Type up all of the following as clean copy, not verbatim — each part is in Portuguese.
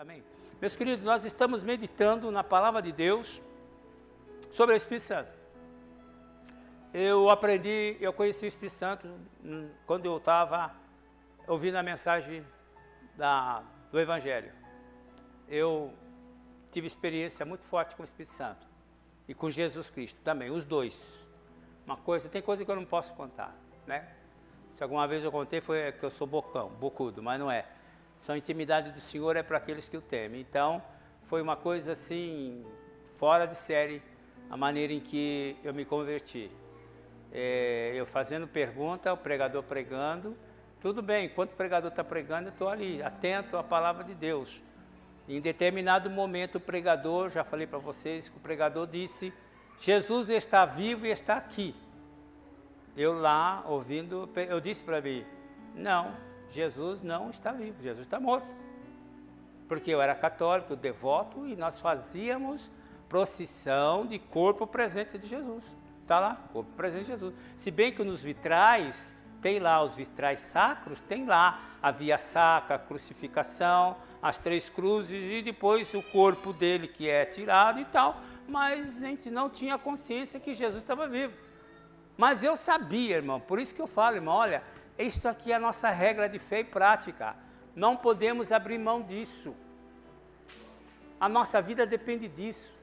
Amém? Meus queridos, nós estamos meditando na Palavra de Deus sobre o Espírito Santo. Eu conheci o Espírito Santo quando eu estava ouvindo a mensagem do Evangelho. Eu tive experiência muito forte com o Espírito Santo e com Jesus Cristo também, os dois. Tem coisa que eu não posso contar, né? Se alguma vez eu contei foi que eu sou bocudo, mas não é. São intimidade do Senhor é para aqueles que o temem. Então, foi uma coisa assim, fora de série, a maneira em que eu me converti. Eu fazendo pergunta, o pregador pregando, tudo bem, enquanto o pregador está pregando, eu estou ali, atento à palavra de Deus. Em determinado momento, o pregador, já falei para vocês, que o pregador disse, Jesus está vivo e está aqui. Eu lá, ouvindo, eu disse para mim, não, Jesus não está vivo, Jesus está morto. Porque eu era católico, devoto, e nós fazíamos procissão de corpo presente de Jesus. Está lá, corpo presente de Jesus. Se bem que nos vitrais, tem lá os vitrais sacros, tem lá a via sacra, a crucificação, as 3 cruzes e depois o corpo dele que é tirado e tal. Mas a gente não tinha consciência que Jesus estava vivo. Mas eu sabia, irmão, por isso que eu falo, irmão, olha, isto aqui é a nossa regra de fé e prática. Não podemos abrir mão disso. A nossa vida depende disso.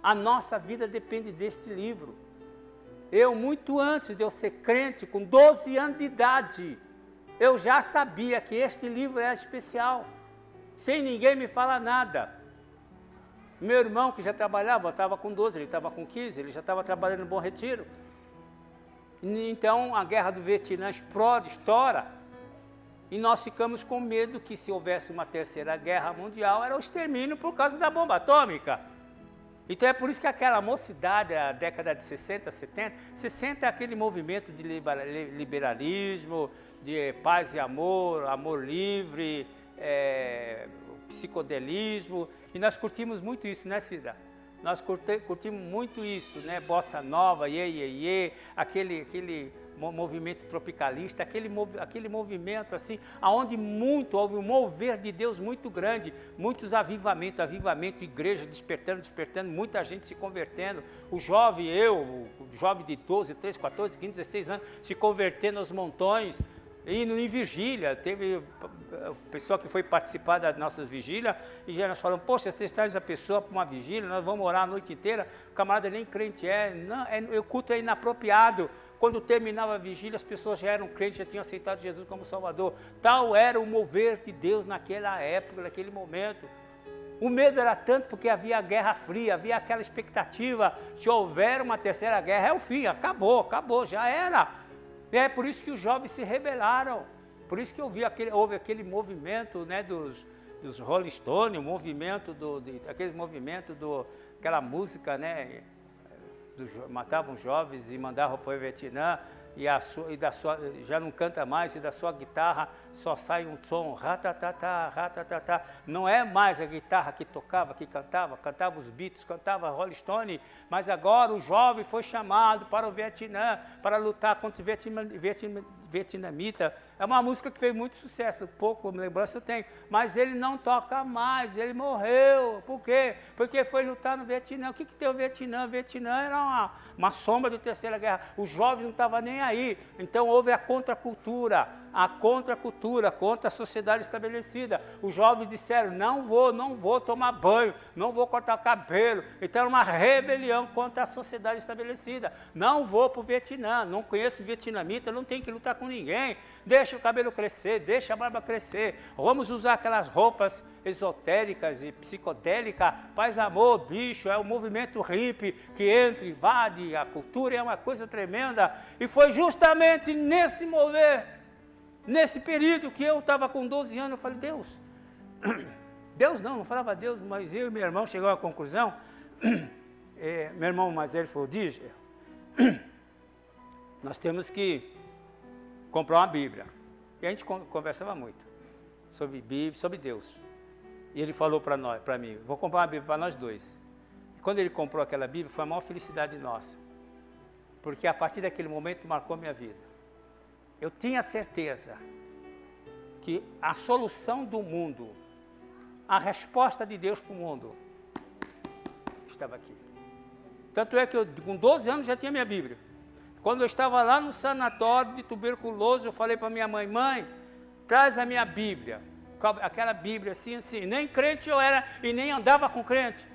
A nossa vida depende deste livro. Eu, muito antes de eu ser crente, com 12 anos de idade, eu já sabia que este livro era especial. Sem ninguém me falar nada. Meu irmão, que já trabalhava, estava com 12, ele estava com 15, ele já estava trabalhando no Bom Retiro. Então, a guerra do Vietnã estoura, e nós ficamos com medo que se houvesse uma terceira guerra mundial, era o extermínio por causa da bomba atômica. Então é por isso que aquela mocidade, a década de 60, 70, 60 é aquele movimento de liberalismo, de paz e amor, amor livre, psicodelismo, e nós curtimos muito isso, né, Cida? Nós curtimos muito isso, né? Bossa nova, aquele movimento tropicalista, aquele movimento assim, aonde houve um mover de Deus muito grande, muitos avivamento, igreja despertando, muita gente se convertendo, o jovem de 12, 13, 14, 15, 16 anos, se convertendo aos montões, indo em vigília. Teve pessoa que foi participar das nossas vigílias e já nós falamos, poxa, você traz a pessoa para uma vigília, nós vamos orar a noite inteira, o camarada nem crente o culto é inapropriado. Quando terminava a vigília, as pessoas já eram crentes, já tinham aceitado Jesus como Salvador. Tal era o mover de Deus naquela época, naquele momento. O medo era tanto porque havia a Guerra Fria, havia aquela expectativa, se houver uma terceira guerra, é o fim, acabou, já era. E é por isso que os jovens se rebelaram, por isso que houve aquele movimento, né, dos Rolling Stones, o movimento aquela música, né, matavam jovens e mandavam para o Vietnã, já não canta mais, e da sua guitarra só sai um som, ratatatá, ratatatá. Não é mais a guitarra que tocava, que cantava os Beatles, cantava Rolling Stone, mas agora o jovem foi chamado para o Vietnã, para lutar contra o vietnamita. É uma música que fez muito sucesso, pouco lembrança eu tenho, mas ele não toca mais, ele morreu. Por quê? Porque foi lutar no Vietnã. O que tem o Vietnã? O Vietnã era uma sombra da Terceira Guerra. Os jovens não estavam nem aí. Então houve a contracultura, contra a sociedade estabelecida. Os jovens disseram, não vou tomar banho, não vou cortar o cabelo. Então era uma rebelião contra a sociedade estabelecida. Não vou para o Vietnã, não conheço vietnamita, não tenho que lutar com ninguém. Deixa o cabelo crescer, deixa a barba crescer. Vamos usar aquelas roupas esotéricas e psicodélicas. Paz, amor, bicho, é o movimento hippie que entra, invade a cultura, é uma coisa tremenda. E foi justamente nesse mover, nesse período que eu estava com 12 anos, eu falei, Deus não falava Deus, mas eu e meu irmão chegamos à conclusão, meu irmão mais velho falou, Díger, nós temos que comprar uma Bíblia. E a gente conversava muito sobre Bíblia, sobre Deus. E ele falou para mim, vou comprar uma Bíblia para nós dois. E quando ele comprou aquela Bíblia, foi a maior felicidade nossa. Porque a partir daquele momento marcou minha vida. Eu tinha certeza que a solução do mundo a resposta de Deus para o mundo estava aqui. Tanto é que eu, com 12 anos, já tinha minha Bíblia. Quando eu estava lá no sanatório de tuberculose, eu falei para minha mãe, mãe, traz a minha Bíblia. Aquela Bíblia assim, nem crente eu era e nem andava com crente.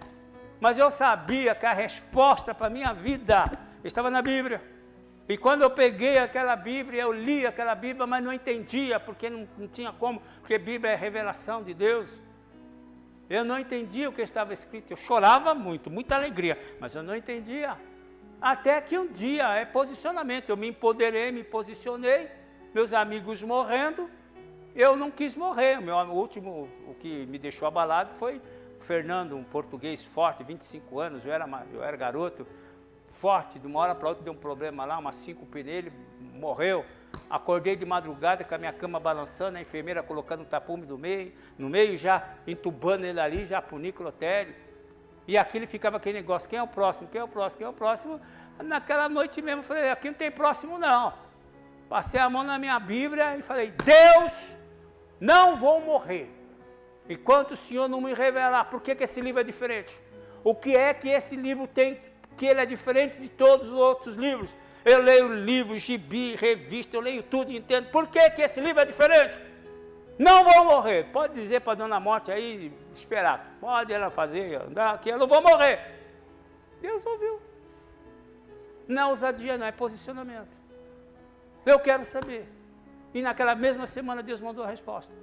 Mas eu sabia que a resposta para a minha vida estava na Bíblia. E quando eu peguei aquela Bíblia, eu li aquela Bíblia, mas não entendia, porque não tinha como, porque a Bíblia é revelação de Deus. Eu não entendia o que estava escrito, eu chorava muito, muita alegria, mas eu não entendia. Até que um dia, é posicionamento, eu me empoderei, me posicionei, meus amigos morrendo, eu não quis morrer. O último, o que me deixou abalado foi o Fernando, um português forte, 25 anos, eu era garoto, forte, de uma hora para outra deu um problema lá, uma síncope nele, morreu. Acordei de madrugada com a minha cama balançando, a enfermeira colocando um tapume no meio, já entubando ele ali, já para o niclotério. E aqui ele ficava aquele negócio, quem é o próximo, quem é o próximo, quem é o próximo. Naquela noite mesmo eu falei, aqui não tem próximo não. Passei a mão na minha Bíblia e falei, Deus, não vou morrer enquanto o Senhor não me revelar por que esse livro é diferente. O que é que esse livro tem, que ele é diferente de todos os outros livros. Eu leio livros, gibi, revista, eu leio tudo e entendo. Por que esse livro é diferente? Não vou morrer. Pode dizer para a Dona Morte aí, esperar. Pode ela fazer, andar aqui, eu não vou morrer. Deus ouviu. Não é ousadia, não, é posicionamento. Eu quero saber. E naquela mesma semana Deus mandou a resposta.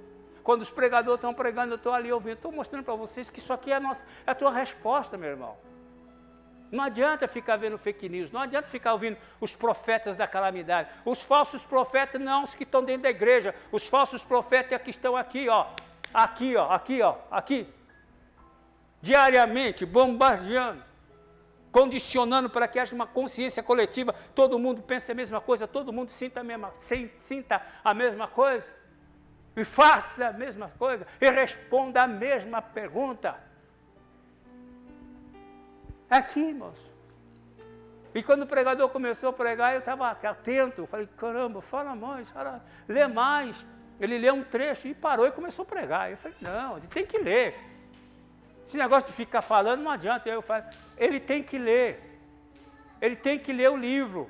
Quando os pregadores estão pregando, eu estou ali ouvindo. Estou mostrando para vocês que isso aqui é a tua resposta, meu irmão. Não adianta ficar vendo fake news, não adianta ficar ouvindo os profetas da calamidade. Os falsos profetas não os que estão dentro da igreja, os falsos profetas é que estão aqui, ó. Aqui, ó, aqui, ó, aqui. Diariamente, bombardeando, condicionando para que haja uma consciência coletiva, todo mundo pense a mesma coisa, todo mundo sinta a mesma coisa, e faça a mesma coisa, e responda a mesma pergunta. Aqui, irmãos. E quando o pregador começou a pregar, eu estava atento. Eu falei, caramba, fala mais, lê mais. Ele leu um trecho e parou e começou a pregar. Eu falei, não, ele tem que ler. Esse negócio de ficar falando não adianta. Eu falei, ele tem que ler. Ele tem que ler o livro.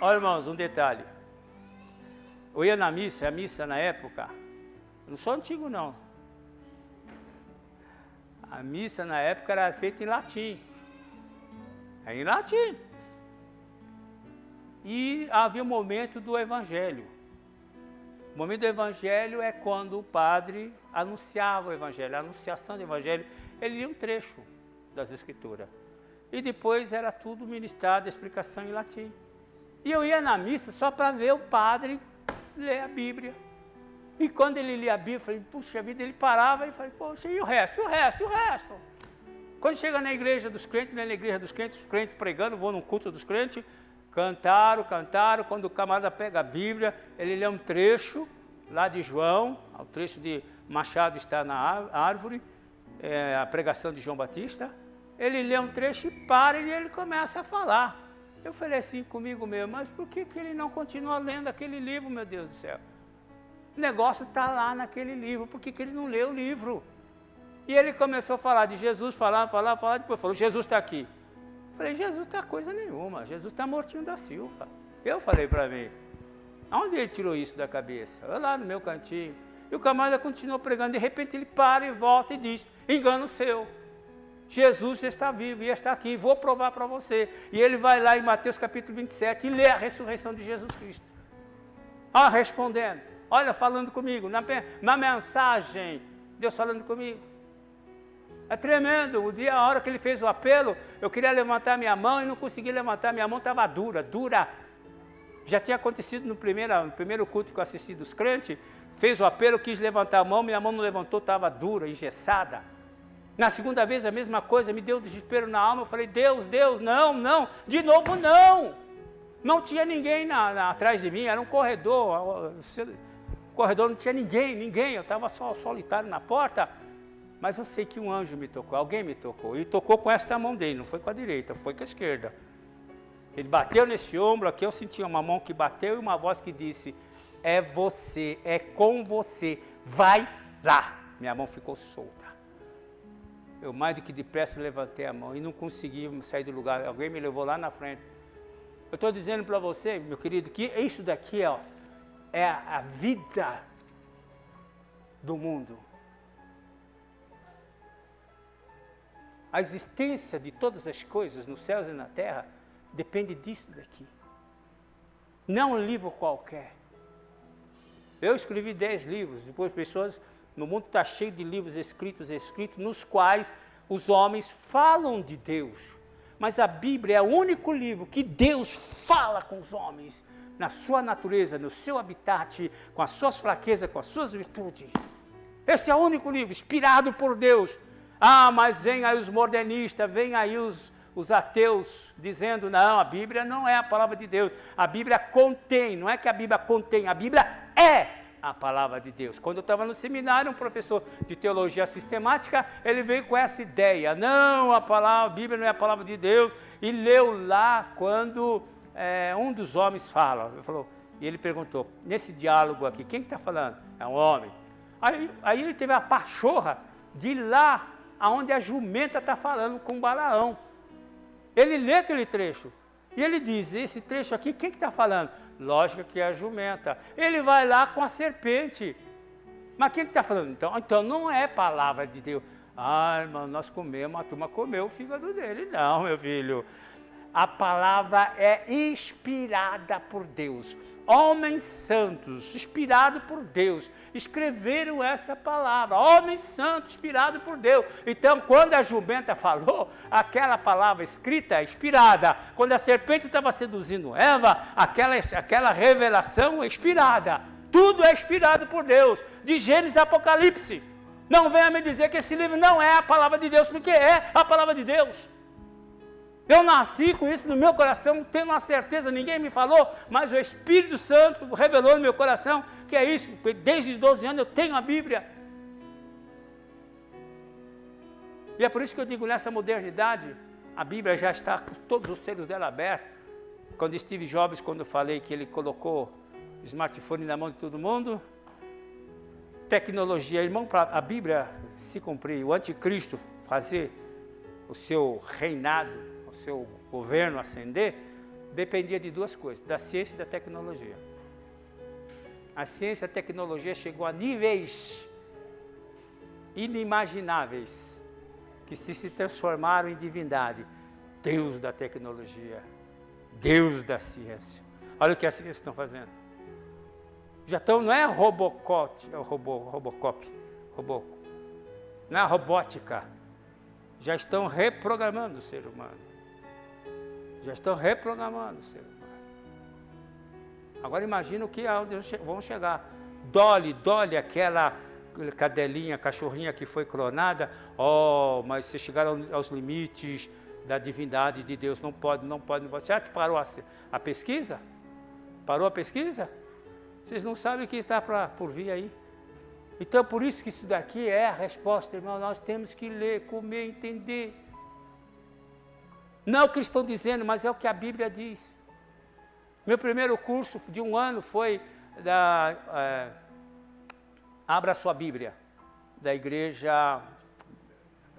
Olha, irmãos, um detalhe. Eu ia na missa, a missa na época, não sou antigo não. A missa na época era feita em latim. É em latim. E havia o momento do evangelho. O momento do evangelho é quando o padre anunciava o evangelho, a anunciação do evangelho. Ele lia um trecho das escrituras. E depois era tudo ministrado, a explicação em latim. E eu ia na missa só para ver o padre ler a Bíblia. E quando ele lia a Bíblia, eu falei, puxa vida, ele parava e falei, poxa, e o resto, e o resto, e o resto? Quando chega na igreja dos crentes, na igreja dos crentes, os crentes pregando, vou num culto dos crentes, cantaram, quando o camarada pega a Bíblia, ele lê um trecho lá de João, o trecho de Machado está na árvore, a pregação de João Batista, ele lê um trecho e para e ele começa a falar. Eu falei assim comigo mesmo, mas por que ele não continua lendo aquele livro, meu Deus do céu? O negócio está lá naquele livro, por que ele não lê o livro? E ele começou a falar de Jesus, falar, depois falou, Jesus está aqui. Eu falei, Jesus está coisa nenhuma, Jesus está mortinho da Silva. Eu falei para mim, aonde ele tirou isso da cabeça? Eu lá no meu cantinho. E o camarada continuou pregando, de repente ele para e volta e diz, engano seu. Jesus está vivo e está aqui, vou provar para você. E ele vai lá em Mateus capítulo 27 e lê a ressurreição de Jesus Cristo. Respondendo, olha, falando comigo, na mensagem, Deus falando comigo. É tremendo, a hora que ele fez o apelo, eu queria levantar minha mão e não consegui levantar, minha mão estava dura. Já tinha acontecido no primeiro culto que eu assisti dos crentes, fez o apelo, quis levantar a mão, minha mão não levantou, estava dura, engessada. Na segunda vez a mesma coisa, me deu desespero na alma, eu falei, Deus, não, de novo não. Não tinha ninguém atrás de mim, era um corredor, não tinha ninguém, eu estava só solitário na porta, mas eu sei que um anjo me tocou, alguém me tocou, e tocou com esta mão dele, não foi com a direita, foi com a esquerda. Ele bateu nesse ombro aqui, eu senti uma mão que bateu e uma voz que disse, é você, é com você, vai lá. minha mão ficou solta. Eu mais do que depressa levantei a mão e não consegui sair do lugar. Alguém me levou lá na frente. Eu estou dizendo para você, meu querido, que isso daqui ó, é a vida do mundo. A existência de todas as coisas nos céus e na terra depende disso daqui. Não um livro qualquer. Eu escrevi 10 livros, depois pessoas, no mundo está cheio de livros escritos, nos quais os homens falam de Deus. Mas a Bíblia é o único livro que Deus fala com os homens, na sua natureza, no seu habitat, com as suas fraquezas, com as suas virtudes. Esse é o único livro, inspirado por Deus. Ah, mas vem aí os modernistas, vem aí os ateus, dizendo, não, a Bíblia não é a palavra de Deus. A Bíblia contém, não é que a Bíblia contém, a Bíblia é a palavra de Deus. Quando eu estava no seminário, um professor de teologia sistemática, ele veio com essa ideia, não, a Bíblia não é a palavra de Deus, e leu lá quando um dos homens fala, e ele perguntou, nesse diálogo aqui, quem está falando? É um homem. Aí ele teve a pachorra de ir lá aonde a jumenta está falando com Balaão. Ele lê aquele trecho, e ele diz, esse trecho aqui, quem que está falando? Lógico que é a jumenta. Ele vai lá com a serpente. Mas quem que está falando? Então não é palavra de Deus. Ah, irmão, nós comemos, a turma comeu o fígado dele. Não, meu filho. A palavra é inspirada por Deus. Homens santos, inspirados por Deus, escreveram essa palavra. Homens santos, inspirados por Deus. Então, quando a jumenta falou, aquela palavra escrita, inspirada. Quando a serpente estava seduzindo Eva, aquela revelação é inspirada. Tudo é inspirado por Deus, de Gênesis a Apocalipse. Não venha me dizer que esse livro não é a palavra de Deus, porque é a palavra de Deus. Eu nasci com isso no meu coração, tenho uma certeza, ninguém me falou, mas o Espírito Santo revelou no meu coração que é isso. Desde os 12 anos eu tenho a Bíblia. E é por isso que eu digo, nessa modernidade, a Bíblia já está com todos os selos dela abertos. Quando Steve Jobs, quando eu falei que ele colocou o smartphone na mão de todo mundo, tecnologia, irmão, para a Bíblia se cumprir, o anticristo fazer o seu reinado, o seu governo ascender, dependia de duas coisas, da ciência e da tecnologia. A ciência e a tecnologia chegou a níveis inimagináveis, que se transformaram em divindade. Deus da tecnologia, Deus da ciência. Olha o que a ciência está fazendo. Já estão, não é Robocop, não é robótica. Já estão reprogramando o ser humano. Já estão reprogramando o ser humano. Agora imagina o que aonde vão chegar. Dolly, aquela cadelinha, cachorrinha que foi clonada. Oh, mas vocês chegaram aos limites da divindade de Deus. Não pode. Será que parou a pesquisa? Parou a pesquisa? Vocês não sabem o que está por vir aí. Então, por isso que isso daqui é a resposta, irmão. Nós temos que ler, comer, entender. Não é o que estão dizendo, mas é o que a Bíblia diz. Meu primeiro curso de 1 ano foi Abra Sua Bíblia, da Igreja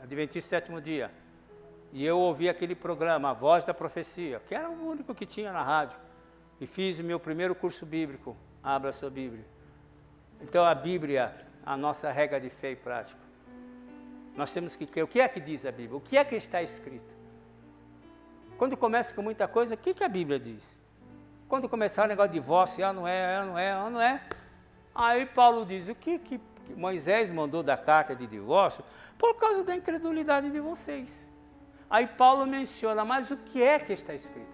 Adventista Sétimo Dia. E eu ouvi aquele programa, A Voz da Profecia, que era o único que tinha na rádio. E fiz o meu primeiro curso bíblico, Abra Sua Bíblia. Então a Bíblia, a nossa regra de fé e prática. Nós temos que crer. O que é que diz a Bíblia? O que é que está escrito? Quando começa com muita coisa, o que a Bíblia diz? Quando começar o negócio de divórcio, não é. Aí Paulo diz, o que Moisés mandou da carta de divórcio? Por causa da incredulidade de vocês. Aí Paulo menciona, mas o que é que está escrito?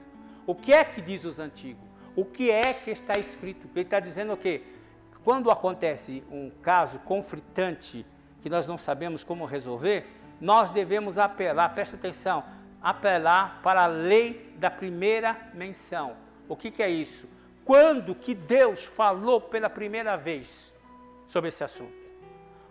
O que é que diz os antigos? O que é que está escrito? Ele está dizendo o quê? Quando acontece um caso conflitante que nós não sabemos como resolver, nós devemos apelar, presta atenção, apelar para a lei da primeira menção. O que é isso? Quando que Deus falou pela primeira vez sobre esse assunto?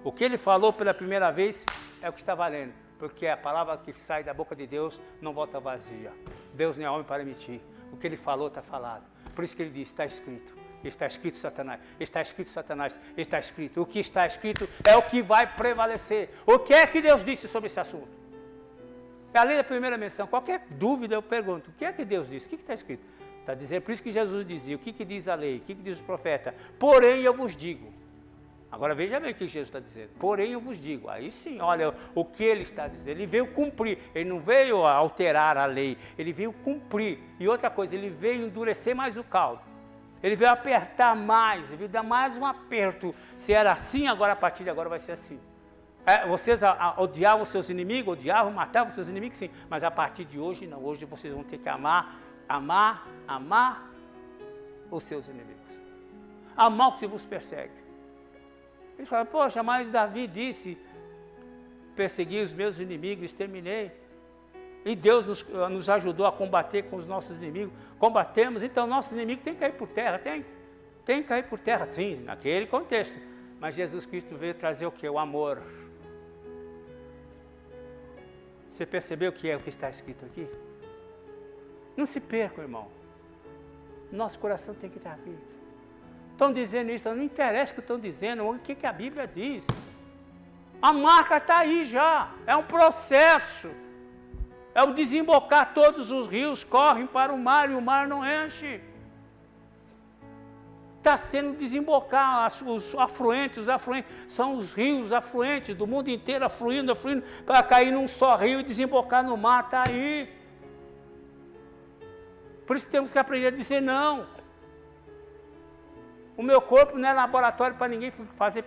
O que Ele falou pela primeira vez é o que está valendo, porque a palavra que sai da boca de Deus não volta vazia. Deus não é homem para mentir. O que Ele falou está falado. Por isso que Ele diz, está escrito. Está escrito, Satanás. Está escrito, Satanás. Está escrito. O que está escrito é o que vai prevalecer. O que é que Deus disse sobre esse assunto? Além da primeira menção, qualquer dúvida eu pergunto, o que é que Deus disse? O que está escrito? Está dizendo, por isso que Jesus dizia, o que diz a lei? O que diz o profeta? Porém eu vos digo. Agora veja bem o que Jesus está dizendo. Porém eu vos digo. Aí sim, olha o que ele está dizendo. Ele veio cumprir. Ele não veio alterar a lei. Ele veio cumprir. E outra coisa, ele veio endurecer mais o caldo. Ele veio apertar mais. Ele veio dar mais um aperto. Se era assim, agora a partir de agora vai ser assim. Vocês odiavam os seus inimigos, matavam os seus inimigos, sim. Mas a partir de hoje, não. Hoje vocês vão ter que amar os seus inimigos. Amar o que vos persegue. Ele fala, poxa, mas Davi disse, persegui os meus inimigos, exterminei. E Deus nos ajudou a combater com os nossos inimigos. Combatemos, então nossos inimigos têm que cair por terra, tem que cair por terra, sim, naquele contexto. Mas Jesus Cristo veio trazer o quê? O amor. Você percebeu o que está escrito aqui? Não se perca, irmão. Nosso coração tem que estar aqui. Estão dizendo isso, não interessa o que estão dizendo, o que a Bíblia diz. A marca está aí já, é um processo. É o desembocar, todos os rios correm para o mar e o mar não enche. Está sendo desembocar, os afluentes são os rios afluentes do mundo inteiro, afluindo, para cair num só rio e desembocar no mar, está aí. Por isso temos que aprender a dizer não. O meu corpo não é laboratório para ninguém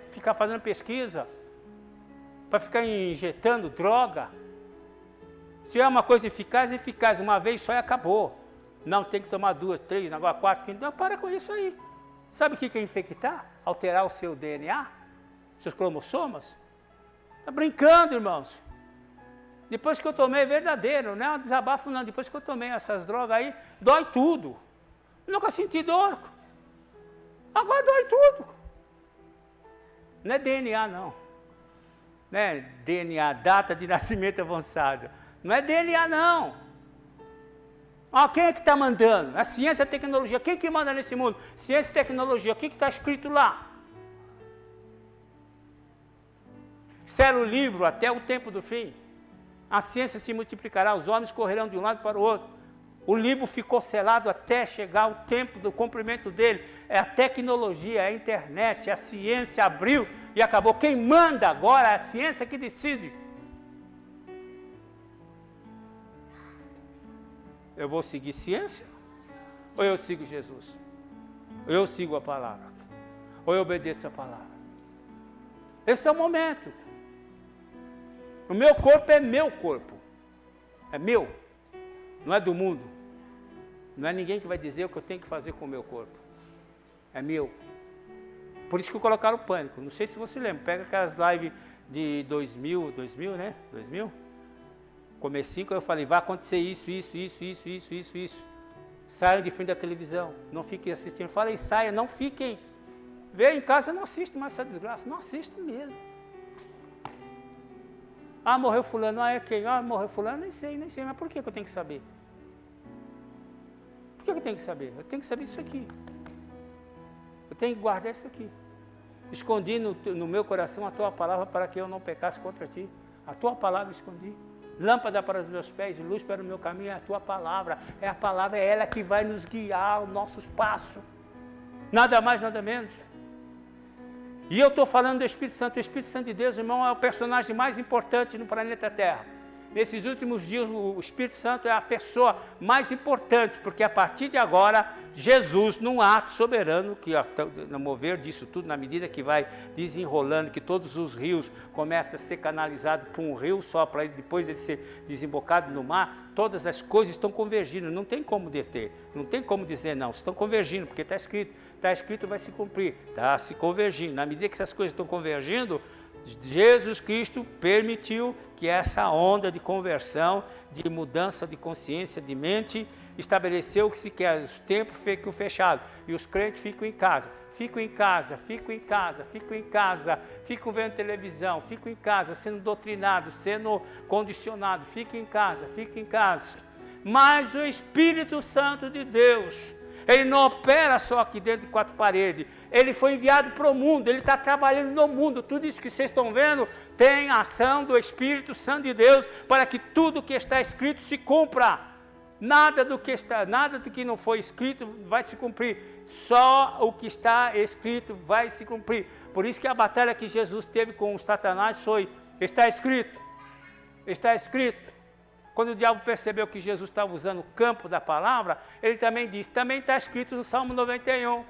ficar fazendo pesquisa, para ficar injetando droga. Se é uma coisa eficaz, uma vez só e acabou. Não, tem que tomar 2, 3, agora 4, 5, não, para com isso aí. Sabe o que é infectar? Alterar o seu DNA, seus cromossomas? Está brincando, irmãos. Depois que eu tomei, é verdadeiro, não é um desabafo não, depois que eu tomei essas drogas aí, dói tudo. Nunca senti dor. Agora dói tudo. Não é DNA, não. Não é DNA, data de nascimento avançada. Não é DNA, não. Quem é que está mandando? A ciência e a tecnologia. Quem que manda nesse mundo? Ciência e tecnologia. O que está escrito lá? Sela o livro até o tempo do fim. A ciência se multiplicará, os homens correrão de um lado para o outro. O livro ficou selado até chegar o tempo do cumprimento dele. É a tecnologia, é a internet, a ciência abriu e acabou. Quem manda agora é a ciência que decide. Eu vou seguir ciência? Ou eu sigo Jesus? Ou eu sigo a palavra? Ou eu obedeço a palavra? Esse é o momento. O meu corpo é meu corpo. É meu. Não é do mundo. Não é ninguém que vai dizer o que eu tenho que fazer com o meu corpo. É meu. Por isso que colocaram o pânico. Não sei se você lembra. Pega aquelas lives de 2000, né? 2000? Comecinho que eu falei, vai acontecer isso. Saiam de frente da televisão. Não fiquem assistindo. Falei, saia, não fiquem. Vê em casa, não assiste mais essa desgraça. Não assiste mesmo. Morreu fulano, é quem? Morreu fulano, nem sei, mas por que eu tenho que saber? Por que eu tenho que saber? Eu tenho que saber isso aqui. Eu tenho que guardar isso aqui. Escondi no meu coração a tua palavra para que eu não pecasse contra ti. A tua palavra escondi. Lâmpada para os meus pés e luz para o meu caminho é a tua palavra. É a palavra, é ela que vai nos guiar os nossos passos. Nada mais, nada menos. E eu estou falando do Espírito Santo. O Espírito Santo de Deus, irmão, é o personagem mais importante no planeta Terra. Nesses últimos dias, o Espírito Santo é a pessoa mais importante, porque a partir de agora, Jesus, num ato soberano, que no mover disso tudo, na medida que vai desenrolando, que todos os rios começam a ser canalizados por um rio só, para depois ele ser desembocado no mar, todas as coisas estão convergindo, não tem como deter, não tem como dizer não, estão convergindo, porque está escrito vai se cumprir, está se convergindo. Na medida que essas coisas estão convergindo, Jesus Cristo permitiu que essa onda de conversão, de mudança de consciência, de mente, estabeleceu o que se quer, os templos ficam fechados e os crentes ficam em casa, ficam vendo televisão, ficam em casa, sendo doutrinados, sendo condicionados, ficam em casa. Mas o Espírito Santo de Deus, Ele não opera só aqui dentro de 4 paredes. Ele foi enviado para o mundo, ele está trabalhando no mundo. Tudo isso que vocês estão vendo tem a ação do Espírito Santo de Deus para que tudo que está escrito se cumpra. Nada do que não foi escrito vai se cumprir. Só o que está escrito vai se cumprir. Por isso que a batalha que Jesus teve com o Satanás foi: está escrito, está escrito. Quando o diabo percebeu que Jesus estava usando o campo da palavra, ele também disse, também está escrito no Salmo 91,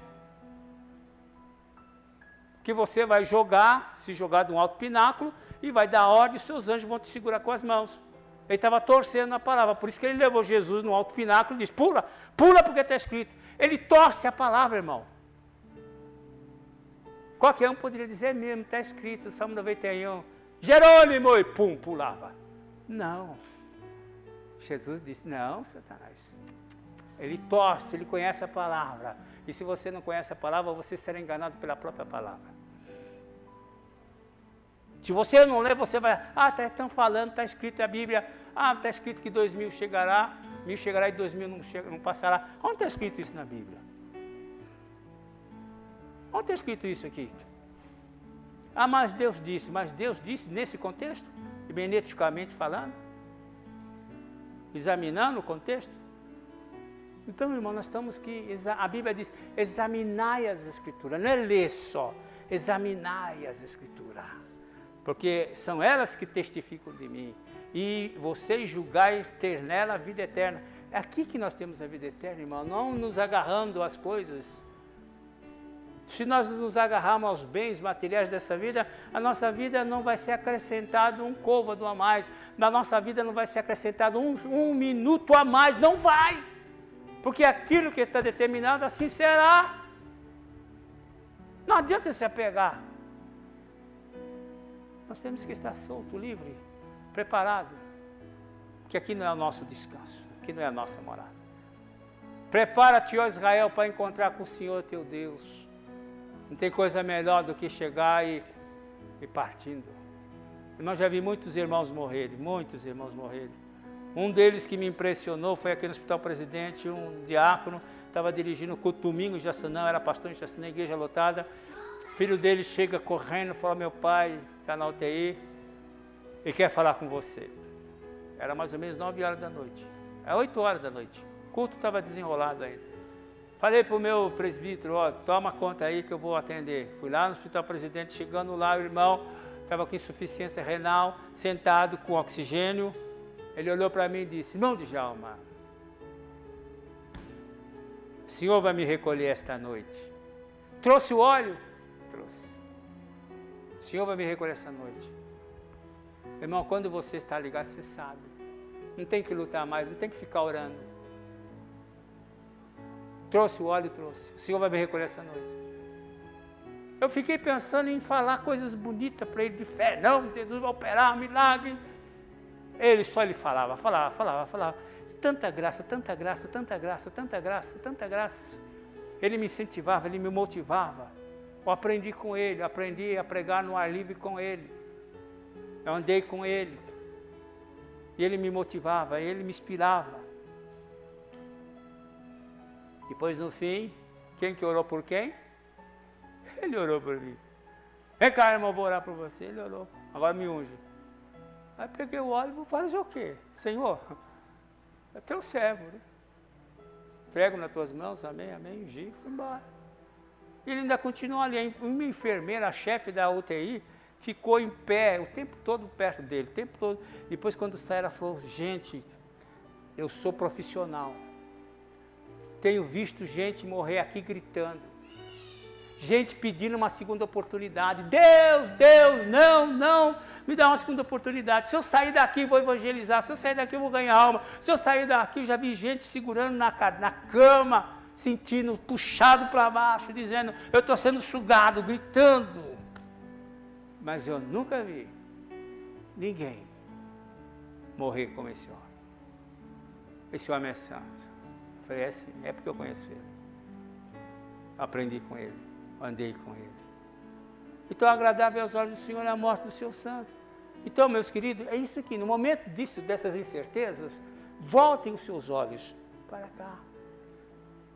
que você vai se jogar de um alto pináculo e vai dar ordem, e seus anjos vão te segurar com as mãos. Ele estava torcendo na palavra, por isso que ele levou Jesus no alto pináculo e disse, pula, pula porque está escrito. Ele torce a palavra, irmão. Qualquer um poderia dizer mesmo, está escrito no Salmo 91, Jerônimo, e pum, pulava. Não. Jesus disse, não, Satanás. Ele torce, ele conhece a palavra. E se você não conhece a palavra, você será enganado pela própria palavra. Se você não ler, você vai, estão falando, está escrito na Bíblia, está escrito que 2000 chegará, 1000 chegará e 2000 não passará. Onde está escrito isso na Bíblia? Onde está escrito isso aqui? Mas Deus disse nesse contexto, hermeneuticamente falando, examinando o contexto. Então, irmão, nós estamos que, a Bíblia diz, examinai as Escrituras, não é ler só, examinai as Escrituras, porque são elas que testificam de mim, e vocês julgai ter nela a vida eterna. É aqui que nós temos a vida eterna, irmão, não nos agarrando às coisas. Se nós nos agarrarmos aos bens materiais dessa vida, a nossa vida não vai ser acrescentado um côvado a mais, na nossa vida não vai ser acrescentado um minuto a mais, não vai, porque aquilo que está determinado assim será. Não adianta se apegar. Nós temos que estar solto, livre, preparado, porque aqui não é o nosso descanso, aqui não é a nossa morada. Prepara-te, ó Israel, para encontrar com o Senhor teu Deus. Não tem coisa melhor do que chegar e partindo. Eu já vi muitos irmãos morrerem, Um deles que me impressionou foi aqui no Hospital Presidente, um diácono, estava dirigindo o culto domingo em Jaçanã, era pastor em Jaçanã, igreja lotada. O filho dele chega correndo, fala, meu pai está na UTI e quer falar com você. Era mais ou menos 9 horas da noite, 8 horas da noite, o culto estava desenrolado ainda. Falei para o meu presbítero, toma conta aí que eu vou atender. Fui lá no Hospital Presidente, chegando lá, o irmão estava com insuficiência renal, sentado com oxigênio. Ele olhou para mim e disse, irmão Djalma, o senhor vai me recolher esta noite. Trouxe o óleo? Trouxe. O senhor vai me recolher esta noite. Irmão, quando você está ligado, você sabe. Não tem que lutar mais, não tem que ficar orando. Trouxe o óleo, trouxe. O Senhor vai me recolher essa noite. Eu fiquei pensando em falar coisas bonitas para ele de fé. Não, Jesus vai operar, milagre. Ele falava. Tanta graça, tanta graça, tanta graça, tanta graça, tanta graça. Ele me incentivava, ele me motivava. Eu aprendi com ele, aprendi a pregar no ar livre com ele. Eu andei com ele. E ele me motivava, ele me inspirava. Depois, no fim, quem que orou por quem? Ele orou por mim. Vem cá, irmão, vou orar por você. Ele orou. Agora me unge. Aí peguei o óleo e vou fazer o quê? Senhor, é teu servo, né? Prego nas tuas mãos, amém, amém, ungi, fui embora. E ele ainda continuou ali. Uma enfermeira, a chefe da UTI, ficou em pé o tempo todo perto dele, o tempo todo. Depois, quando saiu, ela falou, gente, eu sou profissional. Tenho visto gente morrer aqui gritando. Gente pedindo uma segunda oportunidade. Deus, não, me dá uma segunda oportunidade. Se eu sair daqui, vou evangelizar. Se eu sair daqui, eu vou ganhar alma. Se eu sair daqui, já vi gente segurando na cama, sentindo puxado para baixo, dizendo, eu estou sendo sugado, gritando. Mas eu nunca vi ninguém morrer como esse homem. Esse homem é santo. Eu falei, é porque eu conheço ele. Aprendi com ele, andei com ele. Então, agradável aos olhos do Senhor é a morte do seu santo. Então, meus queridos, é isso aqui. No momento dessas incertezas, voltem os seus olhos para cá.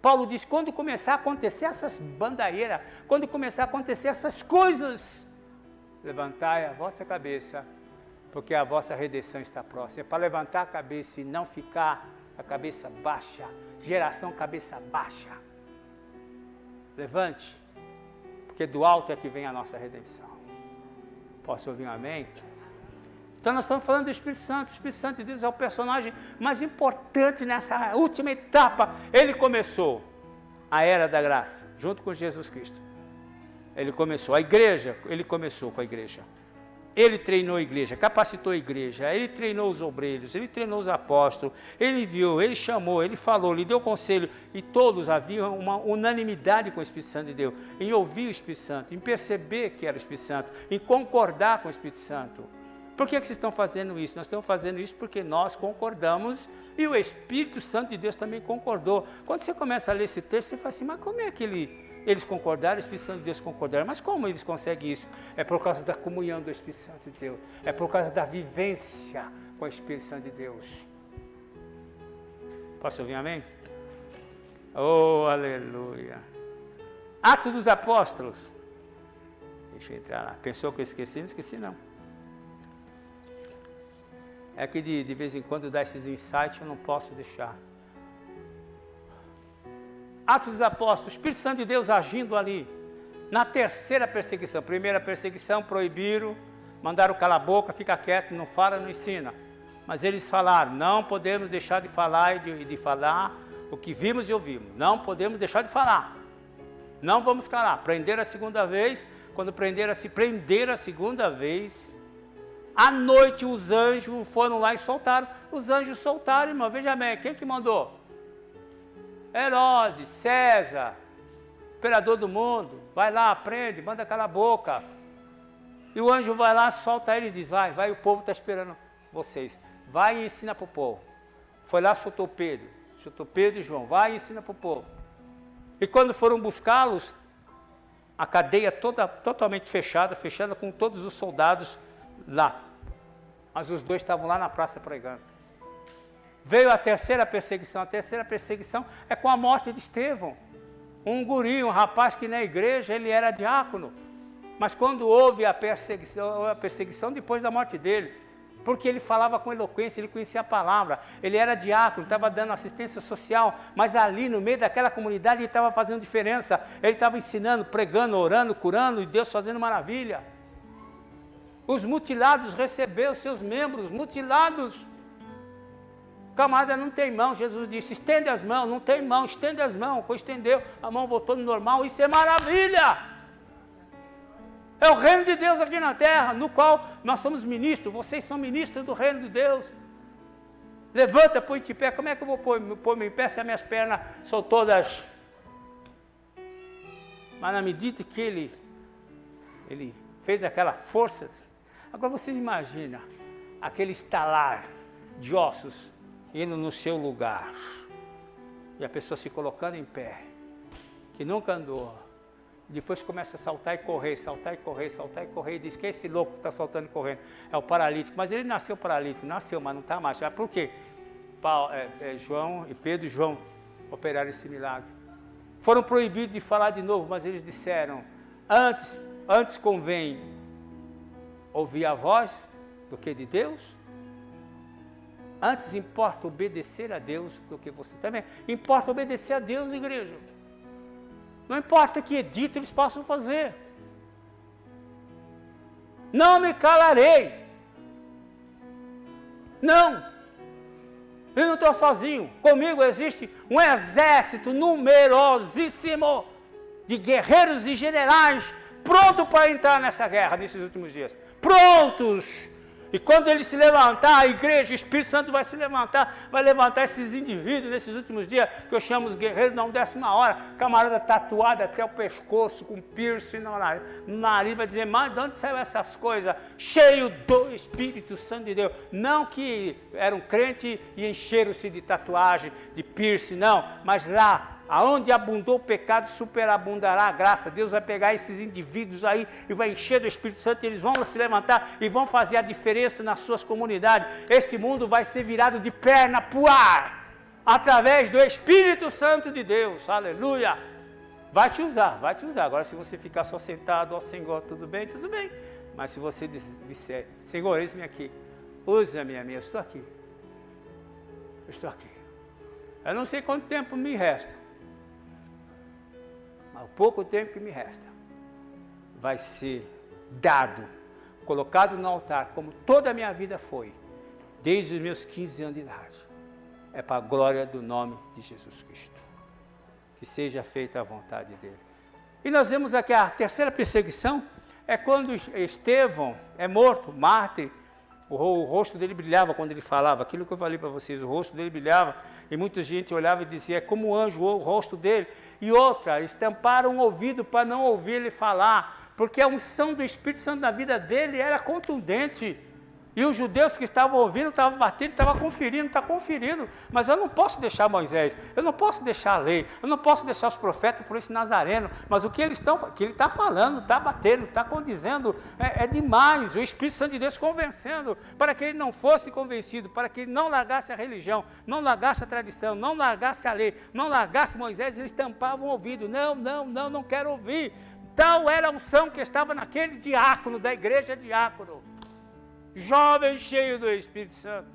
Paulo diz, quando começar a acontecer essas bandaieiras, quando começar a acontecer essas coisas, levantai a vossa cabeça, porque a vossa redenção está próxima. É para levantar a cabeça e não ficar a cabeça baixa, geração cabeça baixa. Levante, porque do alto é que vem a nossa redenção. Posso ouvir um amém? Então nós estamos falando do Espírito Santo. O Espírito Santo de Deus é o personagem mais importante nessa última etapa. Ele começou a era da graça, junto com Jesus Cristo. Ele começou a igreja, ele começou com a igreja. Ele treinou a igreja, capacitou a igreja, ele treinou os obreiros, ele treinou os apóstolos, ele viu, ele chamou, ele falou, lhe deu conselho, e todos haviam uma unanimidade com o Espírito Santo de Deus, em ouvir o Espírito Santo, em perceber que era o Espírito Santo, em concordar com o Espírito Santo. Por que vocês estão fazendo isso? Nós estamos fazendo isso porque nós concordamos e o Espírito Santo de Deus também concordou. Quando você começa a ler esse texto, você fala assim, mas como é que eles concordaram, o Espírito Santo de Deus concordaram? Mas como eles conseguem isso? É por causa da comunhão do Espírito Santo de Deus. É por causa da vivência com o Espírito Santo de Deus. Posso ouvir amém? Oh, aleluia. Atos dos Apóstolos. Deixa eu entrar lá. Pensou que eu esqueci? Não esqueci não. É que de vez em quando dá esses insights, eu não posso deixar. Atos dos Apóstolos, o Espírito Santo de Deus agindo ali, na terceira perseguição. Primeira perseguição, proibiram, mandaram calar a boca, fica quieto, não fala, não ensina. Mas eles falaram, não podemos deixar de falar e de falar o que vimos e ouvimos. Não podemos deixar de falar. Não vamos calar. Prenderam a segunda vez, quando prenderam a segunda vez, à noite os anjos foram lá e soltaram. Os anjos soltaram, irmão, veja bem, quem que mandou? Herodes, César, imperador do mundo, vai lá, prende, manda calar a boca. E o anjo vai lá, solta ele e diz, vai, o povo está esperando vocês. Vai e ensina para o povo. Foi lá, soltou Pedro e João, vai e ensina para o povo. E quando foram buscá-los, a cadeia toda totalmente fechada com todos os soldados lá. Mas os dois estavam lá na praça pregando. Veio a terceira perseguição. A terceira perseguição é com a morte de Estevão. Um guri, um rapaz que na igreja ele era diácono. Mas quando houve a perseguição depois da morte dele, porque ele falava com eloquência, ele conhecia a palavra, ele era diácono, estava dando assistência social, mas ali no meio daquela comunidade ele estava fazendo diferença, ele estava ensinando, pregando, orando, curando, e Deus fazendo maravilha. Os mutilados receberam seus membros mutilados. Camarada não tem mão, Jesus disse, estende as mãos, não tem mão, estende as mãos, estendeu, a mão voltou no normal, isso é maravilha! É o reino de Deus aqui na terra, no qual nós somos ministros, vocês são ministros do reino de Deus. Levanta, põe de pé, como é que eu vou pôr-me em pé se as minhas pernas são todas... Mas na medida que ele fez aquela força, agora vocês imaginam aquele estalar de ossos indo no seu lugar, e a pessoa se colocando em pé, que nunca andou, depois começa a saltar e correr, e diz que esse louco que está saltando e correndo é o paralítico, mas ele nasceu paralítico, mas não está mais. Por quê? João e Pedro e João operaram esse milagre. Foram proibidos de falar de novo, mas eles disseram, antes convém ouvir a voz do que de Deus. Antes importa obedecer a Deus do que você também. Importa obedecer a Deus, igreja. Não importa que edito eles possam fazer. Não me calarei. Não. Eu não estou sozinho. Comigo existe um exército numerosíssimo de guerreiros e generais prontos para entrar nessa guerra nesses últimos dias. Prontos! E quando ele se levantar, a igreja, o Espírito Santo vai se levantar, vai levantar esses indivíduos nesses últimos dias, que eu chamo os guerreiros da 10ª hora, camarada tatuado até o pescoço, com piercing no nariz, vai dizer, mas de onde saiu essas coisas? Cheio do Espírito Santo de Deus. Não que eram crentes e encheram-se de tatuagem, de piercing, não, mas lá, aonde abundou o pecado, superabundará a graça. Deus vai pegar esses indivíduos aí e vai encher do Espírito Santo, e eles vão se levantar e vão fazer a diferença nas suas comunidades. Esse mundo vai ser virado de perna para o ar. através do Espírito Santo de Deus, aleluia, vai te usar. Agora, se você ficar só sentado, ó Senhor, tudo bem, mas se você disser, Senhor, eis-me aqui, usa-me, eu estou aqui, eu não sei quanto tempo me resta, mas o pouco tempo que me resta, vai ser dado, colocado no altar, como toda a minha vida foi, desde os meus 15 anos de idade, é para a glória do nome de Jesus Cristo, que seja feita a vontade dele. E nós vemos aqui a terceira perseguição, é quando Estevão é morto, mártir, o rosto dele brilhava quando ele falava, aquilo que eu falei para vocês, o rosto dele brilhava, e muita gente olhava e dizia, é como um anjo o rosto dele. E outra, eles tamparam o ouvido para não ouvir ele falar, porque a unção do Espírito Santo na vida dele era contundente. E os judeus que estavam ouvindo, estavam batendo, estavam conferindo. Mas eu não posso deixar Moisés, eu não posso deixar a lei, eu não posso deixar os profetas por esse nazareno. Mas o que ele está falando, está batendo, está condizendo, é demais. O Espírito Santo de Deus convencendo, para que ele não fosse convencido, para que ele não largasse a religião, não largasse a tradição, não largasse a lei, não largasse Moisés, eles tampavam o ouvido. Não quero ouvir. Tal era a unção que estava naquele diácono, da igreja diácono. Jovem cheio do Espírito Santo.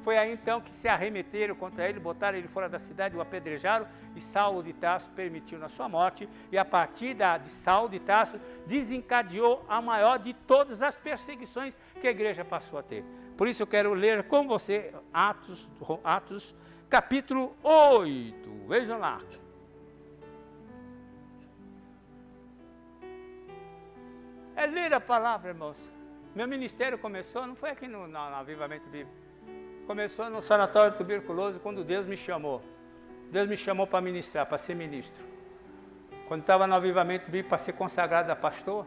Foi aí então que se arremeteram contra ele, botaram ele fora da cidade, o apedrejaram, e Saulo de Tarso permitiu na sua morte, e a partir de Saulo de Tarso desencadeou a maior de todas as perseguições que a igreja passou a ter. Por isso eu quero ler com você Atos capítulo 8, vejam lá. É ler a palavra, irmãos. Meu ministério começou, não foi aqui no Avivamento Bíblico, começou no sanatório tuberculoso, quando Deus me chamou. Deus me chamou para ministrar, para ser ministro. Quando estava no Avivamento Bíblico, para ser consagrado a pastor,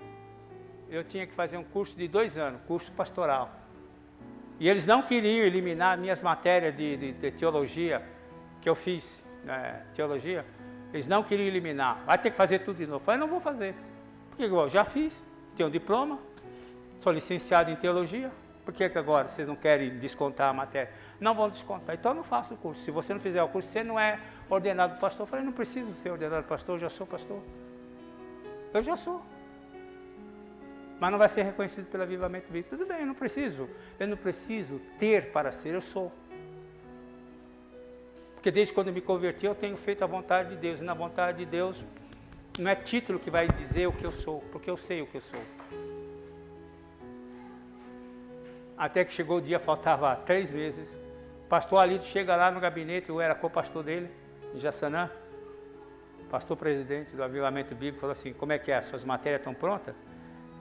eu tinha que fazer um curso de 2 anos, curso pastoral. E eles não queriam eliminar minhas matérias de teologia, que eu fiz, teologia, eles não queriam eliminar. Vai ter que fazer tudo de novo. Eu falei, não vou fazer, porque eu já fiz, tenho um diploma, sou licenciado em teologia, por que agora vocês não querem descontar a matéria? Não vão descontar, então eu não faço o curso. Se você não fizer o curso, você não é ordenado pastor. Eu falei, não preciso ser ordenado pastor, eu já sou pastor. Eu já sou. Mas não vai ser reconhecido pelo Avivamento Bíblico. Tudo bem, eu não preciso ter para ser, eu sou. Porque desde quando eu me converti, eu tenho feito a vontade de Deus, e na vontade de Deus, não é título que vai dizer o que eu sou, porque eu sei o que eu sou. Até que chegou o dia, faltava 3 meses, pastor Alido chega lá no gabinete, eu era co-pastor dele, em Jaçanã, pastor presidente do Avivamento Bíblico, falou assim, como é que é, suas matérias estão prontas?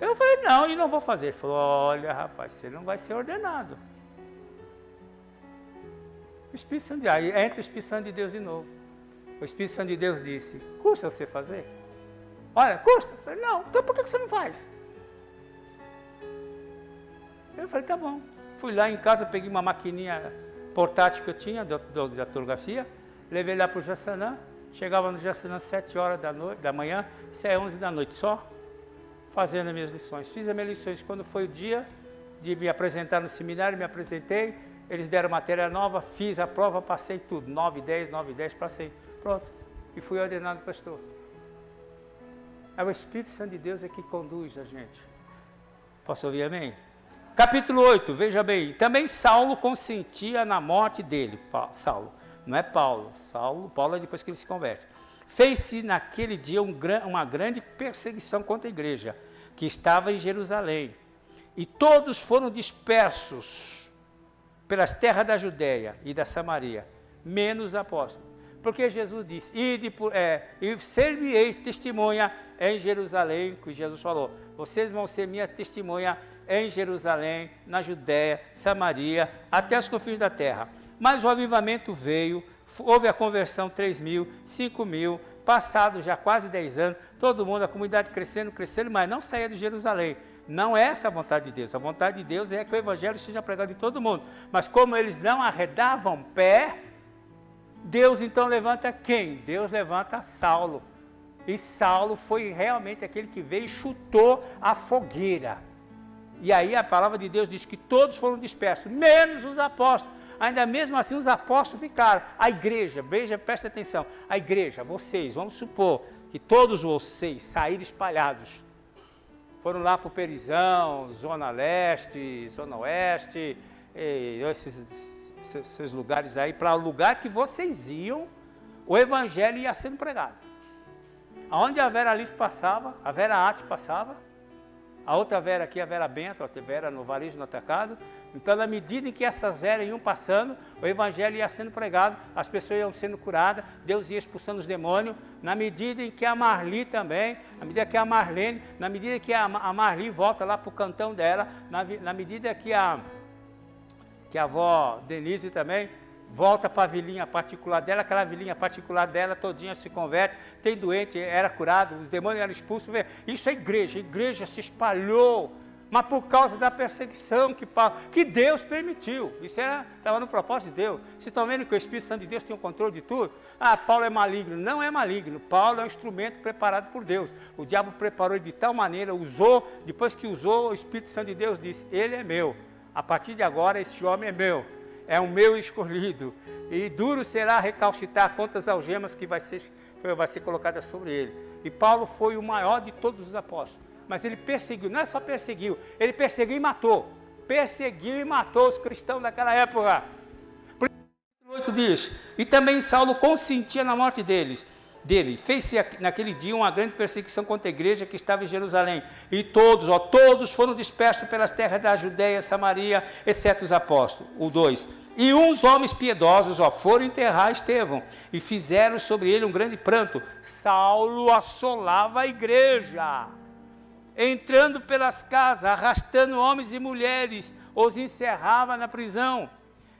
Eu falei, não, e não vou fazer. Ele falou, olha rapaz, você não vai ser ordenado. O Espírito Santo, aí entra o Espírito Santo de Deus de novo. O Espírito Santo de Deus disse, custa você fazer? Olha, custa? Eu falei, não, então por que você não faz? Eu falei, tá bom. Fui lá em casa, peguei uma maquininha portátil que eu tinha, de datilografia, levei lá para o Jaçanã, chegava no Jaçanã às 7 horas da manhã, saia 11 da noite só, fazendo as minhas lições. Fiz as minhas lições. Quando foi o dia de me apresentar no seminário, me apresentei, eles deram matéria nova, fiz a prova, passei tudo, 9, 10, passei, pronto, e fui ordenado pastor. É o Espírito Santo de Deus que conduz a gente. Posso ouvir amém? Capítulo 8, veja bem, também Saulo consentia na morte dele, Saulo, não é Paulo, Paulo é depois que ele se converte. Fez-se naquele dia uma grande perseguição contra a igreja, que estava em Jerusalém, e todos foram dispersos pelas terras da Judéia e da Samaria, menos os apóstolos, porque Jesus disse, e ser-me-eis testemunha em Jerusalém, que Jesus falou, vocês vão ser minha testemunha em Jerusalém, na Judéia, Samaria, até os confins da terra. Mas o avivamento veio, houve a conversão 3.000, 5.000, passado já quase 10 anos, todo mundo, a comunidade crescendo, mas não saía de Jerusalém. Não é essa a vontade de Deus. A vontade de Deus é que o evangelho seja pregado em todo mundo. Mas como eles não arredavam pé, Deus então levanta quem? Deus levanta Saulo. E Saulo foi realmente aquele que veio e chutou a fogueira. E aí a palavra de Deus diz que todos foram dispersos, menos os apóstolos. ainda mesmo assim os apóstolos ficaram. A igreja, veja, presta atenção, a igreja, vocês, vamos supor que todos vocês saíram espalhados. Foram lá para o Perizão, Zona Leste, Zona Oeste, esses lugares aí, para o lugar que vocês iam, o evangelho ia sendo pregado. Aonde a Vera Alice passava, a Vera Arte passava, a outra Vera aqui, a Vera Bento, a Vera no Varejo, no Atacado. Então, na medida em que essas veras iam passando, o evangelho ia sendo pregado, as pessoas iam sendo curadas, Deus ia expulsando os demônios. Na medida em que a Marli também, na medida que a Marlene, na medida que a Marli volta lá para o cantão dela, na medida que a avó Denise também volta para a vilinha particular dela, aquela vilinha particular dela todinha se converte, tem doente, era curado, os demônios eram expulsos. Isso é igreja, a igreja se espalhou, mas por causa da perseguição que Deus permitiu. Isso estava no propósito de Deus. Vocês estão vendo que o Espírito Santo de Deus tem o controle de tudo? Ah, Paulo é maligno. Não é maligno. Paulo é um instrumento preparado por Deus. O diabo preparou ele de tal maneira, usou, depois que usou, o Espírito Santo de Deus disse, ele é meu. A partir de agora, esse homem é meu. É o meu escolhido. E duro será recalcitrar quantas algemas que vai ser colocada sobre ele. E Paulo foi o maior de todos os apóstolos. Mas ele perseguiu, não é só perseguiu, ele perseguiu e matou. Perseguiu e matou os cristãos daquela época. Por isso, 8 diz, e também Saulo consentia na morte dele. Fez-se naquele dia uma grande perseguição contra a igreja que estava em Jerusalém. E todos foram dispersos pelas terras da Judéia, Samaria, exceto os apóstolos. O 2. E uns homens piedosos foram enterrar Estevão e fizeram sobre ele um grande pranto. Saulo assolava a igreja, entrando pelas casas, arrastando homens e mulheres, os encerrava na prisão.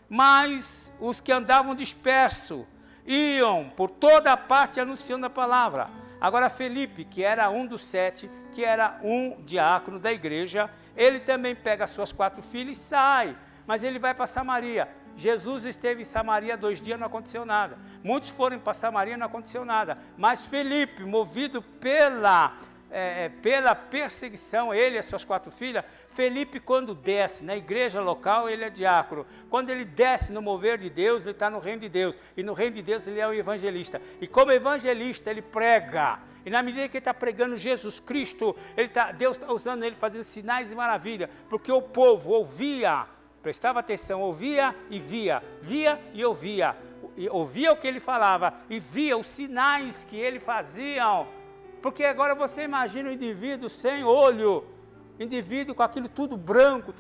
Mas os que andavam dispersos iam por toda a parte anunciando a palavra. Agora Felipe, que era um dos 7, que era um diácono da igreja, ele também pega as suas 4 filhas e sai, mas ele vai para Samaria. Jesus esteve em Samaria 2 dias, não aconteceu nada. Muitos foram para Samaria, não aconteceu nada. Mas Felipe, movido pela perseguição, ele e as suas 4 filhas, Felipe, quando desce na igreja local, ele é diácono. Quando ele desce no mover de Deus, ele está no reino de Deus. E no reino de Deus ele é um evangelista. E como evangelista, ele prega. E na medida que ele está pregando Jesus Cristo, Deus está usando ele, fazendo sinais e maravilhas. Porque o povo ouvia, prestava atenção, ouvia e via e ouvia. E ouvia o que ele falava e via os sinais que ele fazia. Porque agora você imagina o indivíduo sem olho, indivíduo com aquilo tudo branco,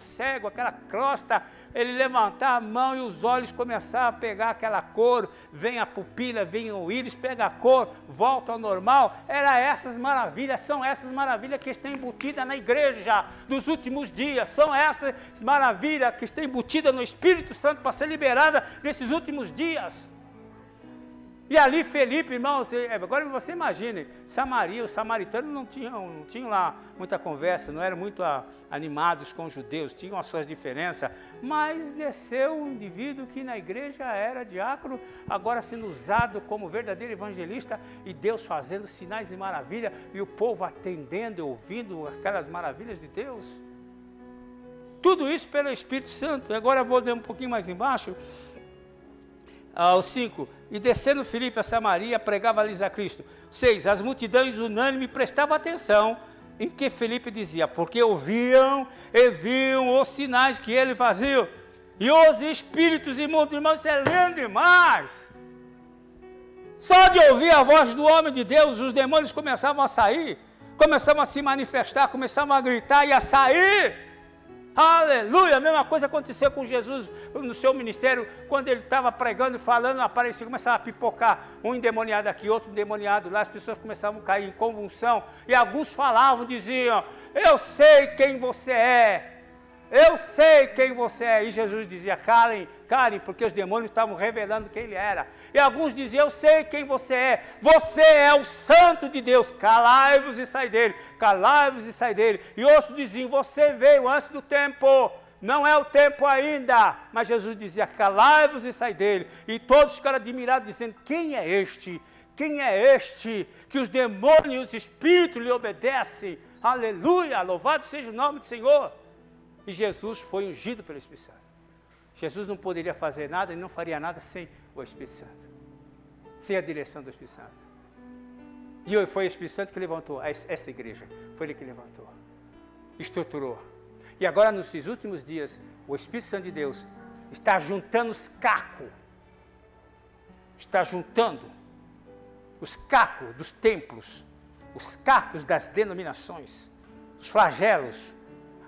cego, aquela crosta, ele levantar a mão e os olhos começar a pegar aquela cor, vem a pupila, vem o íris, pega a cor, volta ao normal. São essas maravilhas que estão embutidas na igreja dos últimos dias, são essas maravilhas que estão embutidas no Espírito Santo para ser liberada nesses últimos dias. E ali Felipe, irmãos, agora você imagine, Samaria, os samaritanos não tinham lá muita conversa, não eram muito animados com os judeus, tinham as suas diferenças, mas desceu um indivíduo que na igreja era diácono, agora sendo usado como verdadeiro evangelista, e Deus fazendo sinais e maravilhas, e o povo atendendo e ouvindo aquelas maravilhas de Deus. Tudo isso pelo Espírito Santo. E agora eu vou ler um pouquinho mais embaixo, ao 5, e descendo Filipe a Samaria, pregava-lhes a Cristo. 6, as multidões unânimes prestavam atenção em que Filipe dizia, porque ouviam e viam os sinais que ele fazia, e os espíritos imundos, irmãos, isso é lindo demais. Só de ouvir a voz do homem de Deus, os demônios começavam a sair, começavam a se manifestar, começavam a gritar e a sair. Aleluia! A mesma coisa aconteceu com Jesus no seu ministério, quando ele estava pregando e falando, aparecia, começava a pipocar, um endemoniado aqui, outro endemoniado lá, as pessoas começavam a cair em convulsão, e alguns falavam, diziam, eu sei quem você é, eu sei quem você é. E Jesus dizia, calem, porque os demônios estavam revelando quem ele era. E alguns diziam, eu sei quem você é o santo de Deus, calai-vos e sai dele, calai-vos e sai dele. E outros diziam, você veio antes do tempo, não é o tempo ainda. Mas Jesus dizia, calai-vos e sai dele. E todos ficaram admirados, dizendo, quem é este? Quem é este que os demônios e os espíritos lhe obedecem? Aleluia, louvado seja o nome do Senhor. E Jesus foi ungido pelo Espírito Santo. Jesus não poderia fazer nada e não faria nada sem o Espírito Santo, sem a direção do Espírito Santo. E foi o Espírito Santo que levantou essa igreja, foi ele que levantou, estruturou. E agora, nesses últimos dias, o Espírito Santo de Deus está juntando os cacos, está juntando os cacos dos templos, os cacos das denominações, os flagelos,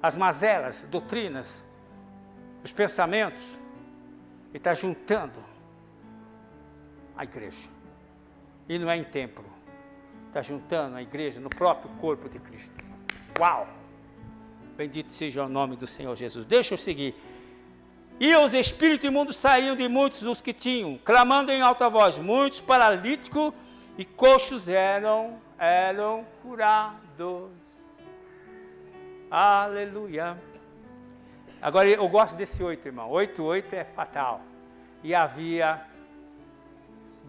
as mazelas, doutrinas, os pensamentos, e está juntando a igreja. E não é em templo, está juntando a igreja no próprio corpo de Cristo. Uau! Bendito seja o nome do Senhor Jesus. Deixa eu seguir. E os espíritos imundos saíam de muitos os que tinham, clamando em alta voz. Muitos paralíticos e coxos eram curados. Aleluia. Agora eu gosto desse 8, irmão. 8 é fatal. E havia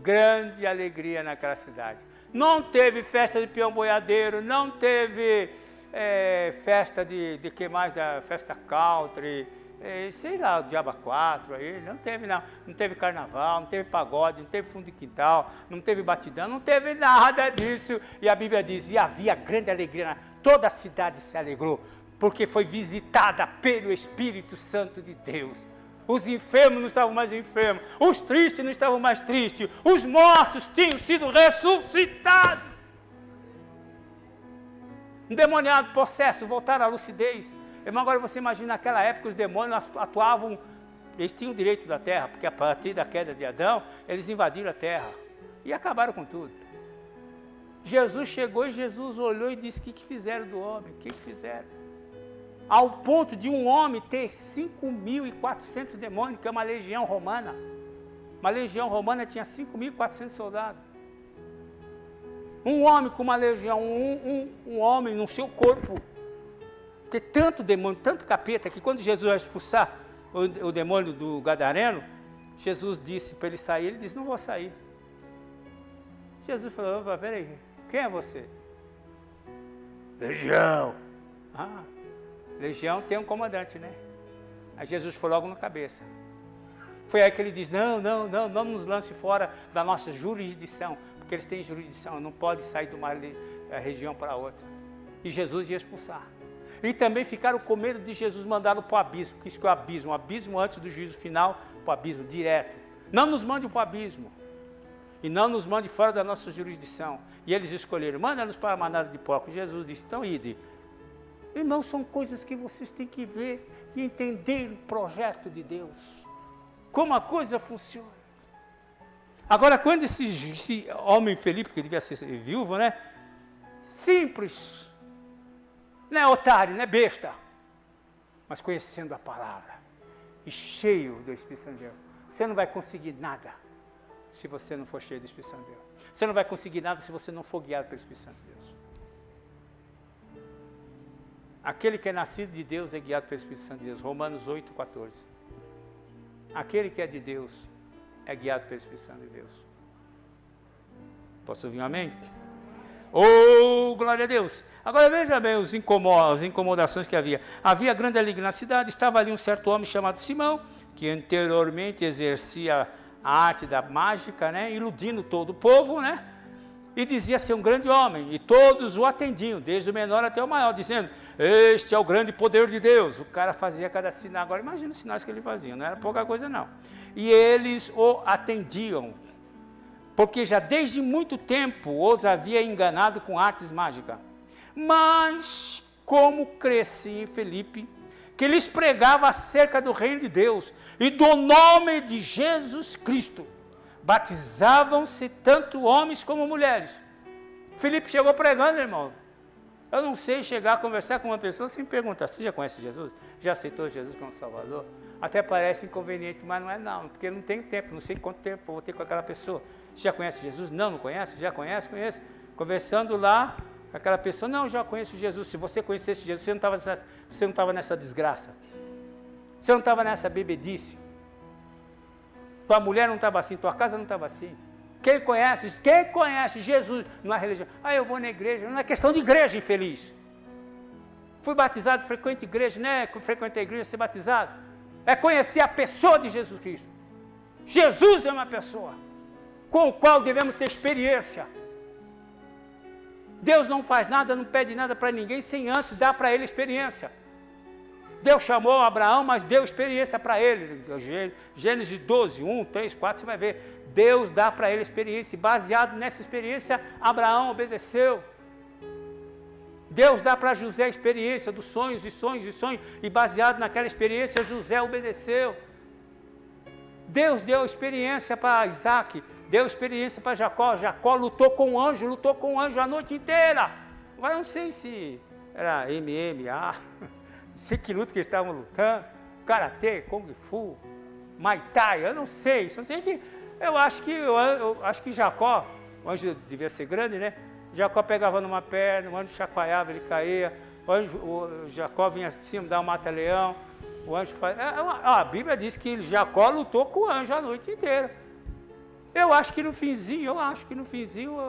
grande alegria naquela cidade. Não teve festa de peão boiadeiro, não teve festa de que mais, da festa country, sei lá, o Diaba 4 aí, não teve não. Não teve carnaval, não teve pagode, não teve fundo de quintal, não teve batidão, não teve nada disso. E a Bíblia diz, e havia grande alegria, toda a cidade se alegrou, porque foi visitada pelo Espírito Santo de Deus. Os enfermos não estavam mais enfermos, os tristes não estavam mais tristes, os mortos tinham sido ressuscitados. Endemoniado, possesso, voltaram à lucidez. Irmão, agora você imagina, naquela época os demônios atuavam, eles tinham o direito da terra, porque a partir da queda de Adão, eles invadiram a terra e acabaram com tudo. Jesus chegou e Jesus olhou e disse, o que fizeram do homem? O que fizeram? Ao ponto de um homem ter 5.400 demônios, que é uma legião romana. Uma legião romana tinha 5.400 soldados. Um homem com uma legião, um homem no seu corpo, ter tanto demônio, tanto capeta, que quando Jesus vai expulsar o demônio do Gadareno, Jesus disse para ele sair, ele disse, não vou sair. Jesus falou, opa, peraí, quem é você? Legião. Ah, legião tem um comandante, né? Aí Jesus foi logo na cabeça. Foi aí que ele diz, não nos lance fora da nossa jurisdição, porque eles têm jurisdição, não pode sair de uma região para outra. E Jesus ia expulsar. E também ficaram com medo de Jesus mandá-lo para o abismo, porque isso que é o abismo antes do juízo final, para o abismo direto. Não nos mande para o abismo, e não nos mande fora da nossa jurisdição. E eles escolheram, manda-nos para a manada de porcos. Jesus disse, então ide. Irmãos, são coisas que vocês têm que ver e entender o projeto de Deus, como a coisa funciona. Agora, quando esse homem Felipe, que devia ser viúvo, né? Simples, não é otário, não é besta, mas conhecendo a palavra e cheio do Espírito Santo de Deus. Você não vai conseguir nada se você não for cheio do Espírito Santo de Deus. Você não vai conseguir nada se você não for guiado pelo Espírito Santo de Deus. Aquele que é nascido de Deus é guiado pelo Espírito Santo de Deus. Romanos 8,14. Aquele que é de Deus é guiado pelo Espírito Santo de Deus. Posso ouvir um amém? Oh, glória a Deus! Agora veja bem as incomodações que havia. Havia grande alegria na cidade, estava ali um certo homem chamado Simão, que anteriormente exercia a arte da mágica, né, iludindo todo o povo, né, e dizia ser um grande homem, e todos o atendiam, desde o menor até o maior, dizendo, este é o grande poder de Deus. O cara fazia cada sinal, agora imagina os sinais que ele fazia, não era pouca coisa não. E eles o atendiam, porque já desde muito tempo os havia enganado com artes mágicas. Mas, como crescia em Felipe, que lhes pregava acerca do reino de Deus e do nome de Jesus Cristo, batizavam-se tanto homens como mulheres. Felipe chegou pregando, irmão. Eu não sei chegar a conversar com uma pessoa sem perguntar, você já conhece Jesus? Já aceitou Jesus como Salvador? Até parece inconveniente, mas não é não, porque não tem tempo, não sei quanto tempo eu vou ter com aquela pessoa. Você já conhece Jesus? Não conhece? Já conhece? Conhece. Conversando lá, aquela pessoa, não, já conheço Jesus. Se você conhecesse Jesus, você não estava nessa desgraça. Você não estava nessa bebedice. Tua mulher não estava assim, tua casa não estava assim. Quem conhece Jesus não é religião. Ah, eu vou na igreja, não é questão de igreja, infeliz. Fui batizado, frequento igreja, né? Frequento a igreja, ser batizado. É conhecer a pessoa de Jesus Cristo. Jesus é uma pessoa com o qual devemos ter experiência. Deus não faz nada, não pede nada para ninguém sem antes dar para ele experiência. Deus chamou Abraão, mas deu experiência para ele. Gênesis 12, 1, 3, 4, você vai ver. Deus dá para ele experiência. E baseado nessa experiência, Abraão obedeceu. Deus dá para José a experiência dos sonhos e sonhos e sonhos. E baseado naquela experiência, José obedeceu. Deus deu experiência para Isaac. Deu experiência para Jacó. Jacó lutou com o anjo a noite inteira. Agora não sei se era MMA, não sei que luta que eles estavam lutando, karatê, kung fu, muay thai, eu não sei. Só sei que eu acho que Jacó, o anjo devia ser grande, né? Jacó pegava numa perna, o anjo chacoalhava, ele caía. O Jacó vinha assim, dar um mata-leão. O anjo faz. A Bíblia diz que Jacó lutou com o anjo a noite inteira. Eu acho que no finzinho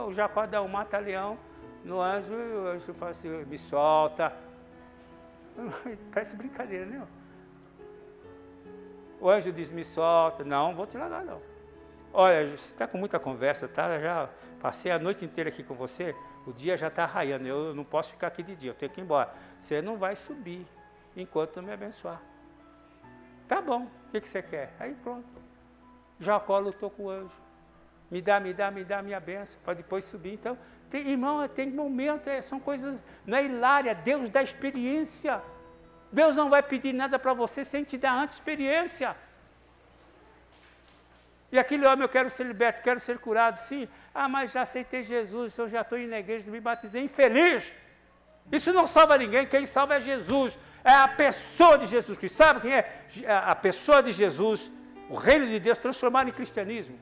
o Jacó dá um mata-leão no anjo e o anjo fala assim, me solta. Parece brincadeira, né? O anjo diz, me solta. Não vou te largar, não. Olha, você está com muita conversa, tá? Já passei a noite inteira aqui com você, o dia já está raiando, eu não posso ficar aqui de dia, eu tenho que ir embora. Você não vai subir enquanto não me abençoar. Tá bom, o que você quer? Aí pronto. Jacó lutou com o anjo. Me dá minha bênção, para depois subir. Então, irmão, tem momento, são coisas, não é hilária, Deus dá experiência. Deus não vai pedir nada para você sem te dar antes experiência. E aquele homem, eu quero ser liberto, quero ser curado, sim. Ah, mas já aceitei Jesus, eu já estou indo na igreja, me batizei, infeliz. Isso não salva ninguém, quem salva é Jesus. É a pessoa de Jesus Cristo. Sabe quem é? A pessoa de Jesus, o reino de Deus transformado em cristianismo.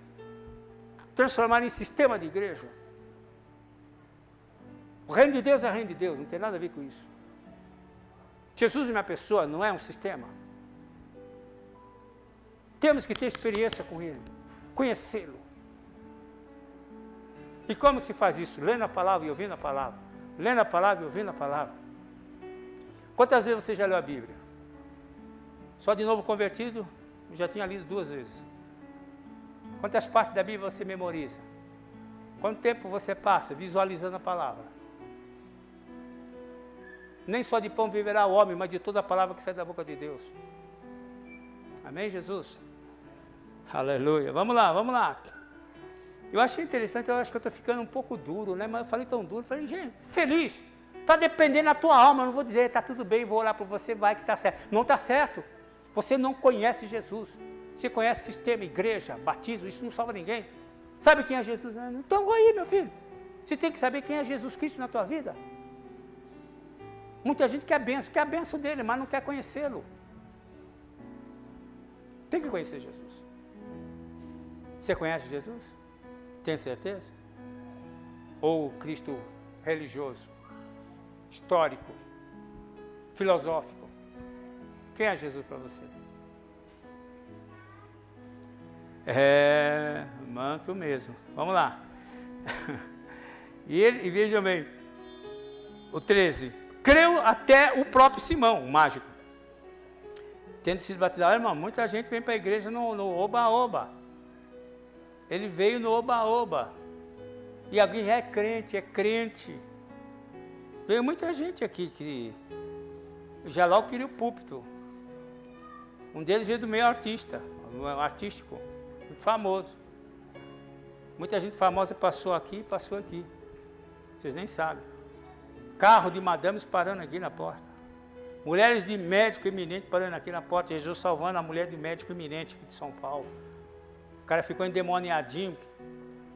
Transformado em sistema de igreja. O reino de Deus é o reino de Deus, não tem nada a ver com isso. Jesus é uma pessoa, não é um sistema. Temos que ter experiência com Ele, conhecê-lo. E como se faz isso? Lendo a palavra e ouvindo a palavra. Lendo a palavra e ouvindo a palavra. Quantas vezes você já leu a Bíblia? Só de novo convertido, eu já tinha lido 2 vezes. Quantas partes da Bíblia você memoriza? Quanto tempo você passa visualizando a palavra? Nem só de pão viverá o homem, mas de toda a palavra que sai da boca de Deus. Amém, Jesus? Aleluia. Vamos lá. Eu achei interessante, eu acho que eu estou ficando um pouco duro, né? Mas eu falei tão duro, falei, gente, feliz. Está dependendo da tua alma, eu não vou dizer, está tudo bem, vou orar por você, vai que está certo. Não está certo. Você não conhece Jesus. Você conhece sistema, igreja, batismo, isso não salva ninguém. Sabe quem é Jesus? Então aí, meu filho. Você tem que saber quem é Jesus Cristo na tua vida. Muita gente quer a benção dele, mas não quer conhecê-lo. Tem que conhecer Jesus. Você conhece Jesus? Tem certeza? Ou Cristo religioso, histórico, filosófico? Quem é Jesus para você? Manto mesmo. Vamos lá. E vejam bem, o 13. Creu até o próprio Simão, o mágico. Tendo sido batizado, irmão, muita gente vem para a igreja no oba-oba. Ele veio no oba-oba. E alguém já é crente. Veio muita gente aqui que já logo queria o púlpito. Um deles veio do meio artístico, muito famoso. Muita gente famosa passou aqui. Vocês nem sabem. Carro de madames parando aqui na porta. Mulheres de médico eminente parando aqui na porta. Jesus salvando a mulher de médico eminente aqui de São Paulo. O cara ficou endemoniadinho,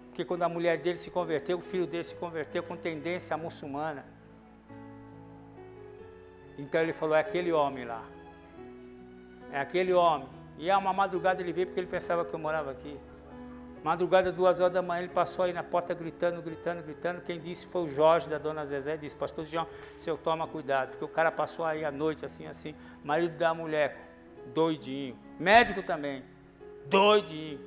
porque quando a mulher dele se converteu, o filho dele se converteu com tendência muçulmana. Então ele falou, é aquele homem lá. É aquele homem. E uma madrugada ele veio porque ele pensava que eu morava aqui. Madrugada, 2 horas da manhã, ele passou aí na porta gritando. Quem disse foi o Jorge, da dona Zezé, disse, pastor João, senhor, toma cuidado, porque o cara passou aí à noite, assim, marido da mulher, doidinho, médico também, doidinho.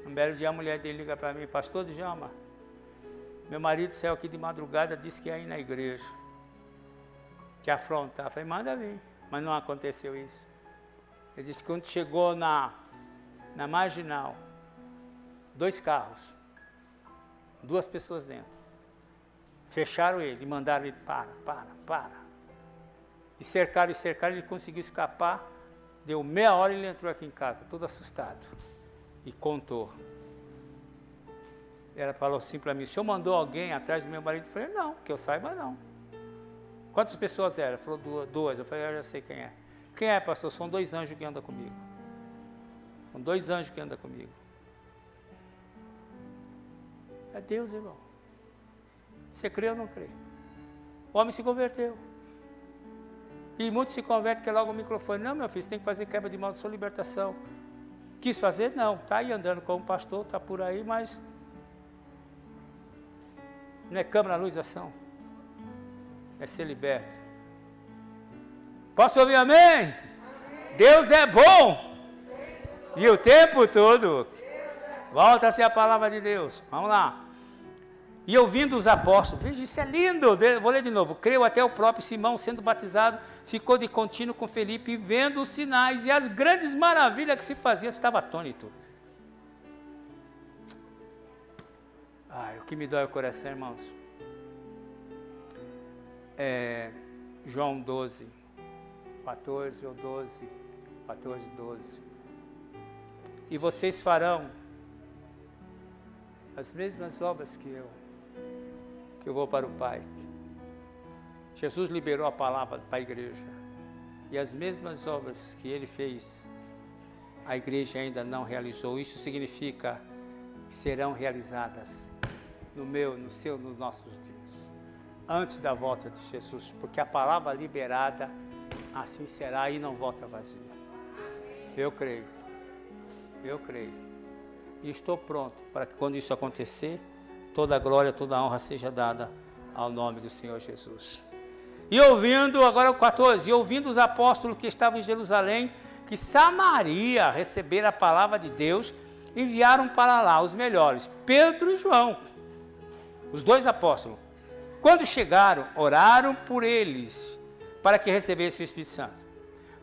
Um belo dia a mulher dele liga para mim, pastor Djalma, meu marido saiu aqui de madrugada, disse que ia ir na igreja, te afrontar. Eu falei, manda vir, mas não aconteceu isso. Ele disse que quando chegou na marginal, 2 carros, 2 pessoas dentro. Fecharam ele e mandaram ele, para. E cercaram, ele conseguiu escapar. Deu meia hora e ele entrou aqui em casa, todo assustado. E contou. Ela falou assim para mim, o senhor mandou alguém atrás do meu marido? Eu falei, não, que eu saiba não. Quantas pessoas eram? Ela falou 2. Eu falei, eu já sei quem é. Quem é, pastor? São 2 anjos que andam comigo. São 2 anjos que andam comigo. É Deus, irmão. Você crê ou não crê? O homem se converteu. E muitos se convertem que é logo o microfone. Não, meu filho, você tem que fazer quebra de maldição, libertação. Quis fazer? Não. Está aí andando como pastor, está por aí, mas não é câmara, luz, ação. É ser liberto. Posso ouvir amém? Amém. Deus é bom. E o tempo todo. Volta-se a palavra de Deus. Vamos lá. E ouvindo os apóstolos, veja, isso é lindo. Vou ler de novo. Creu até o próprio Simão, sendo batizado, ficou de contínuo com Felipe, e vendo os sinais e as grandes maravilhas que se fazia, estava atônito. Ai, o que me dói o coração, irmãos. João 12, 14 ou 12, 14, 12. E vocês farão as mesmas obras que eu vou para o Pai. Jesus liberou a palavra para a igreja. E as mesmas obras que ele fez, a igreja ainda não realizou. Isso significa que serão realizadas no meu, no seu, nos nossos dias. Antes da volta de Jesus. Porque a palavra liberada, assim será e não volta vazia. Eu creio. Eu creio. E estou pronto para que quando isso acontecer, toda a glória, toda a honra seja dada ao nome do Senhor Jesus. E ouvindo, agora o 14, e ouvindo os apóstolos que estavam em Jerusalém, que Samaria recebera a palavra de Deus, enviaram para lá os melhores, Pedro e João, os 2 apóstolos. Quando chegaram, oraram por eles, para que recebessem o Espírito Santo.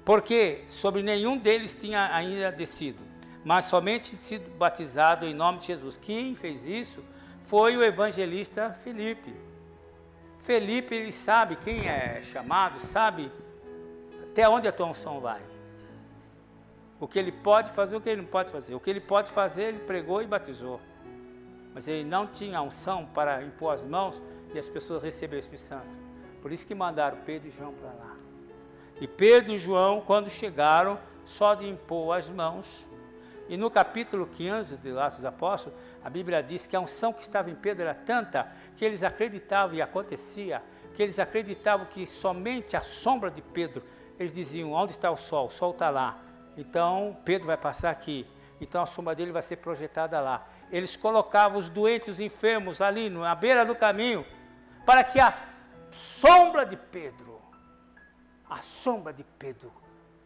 Porque sobre nenhum deles tinha ainda descido, mas somente sido batizado em nome de Jesus. Quem fez isso foi o evangelista Felipe. Felipe, ele sabe quem é chamado, sabe até onde a tua unção vai. O que ele pode fazer, o que ele não pode fazer. O que ele pode fazer, ele pregou e batizou. Mas ele não tinha unção para impor as mãos e as pessoas receberem o Espírito Santo. Por isso que mandaram Pedro e João para lá. E Pedro e João, quando chegaram, só de impor as mãos. E no capítulo 15 de Atos dos Apóstolos, a Bíblia diz que a unção que estava em Pedro era tanta que eles acreditavam, e acontecia, que eles acreditavam que somente a sombra de Pedro, eles diziam, onde está o sol? O sol está lá. Então, Pedro vai passar aqui. Então, a sombra dele vai ser projetada lá. Eles colocavam os doentes, os enfermos ali na beira do caminho, para que a sombra de Pedro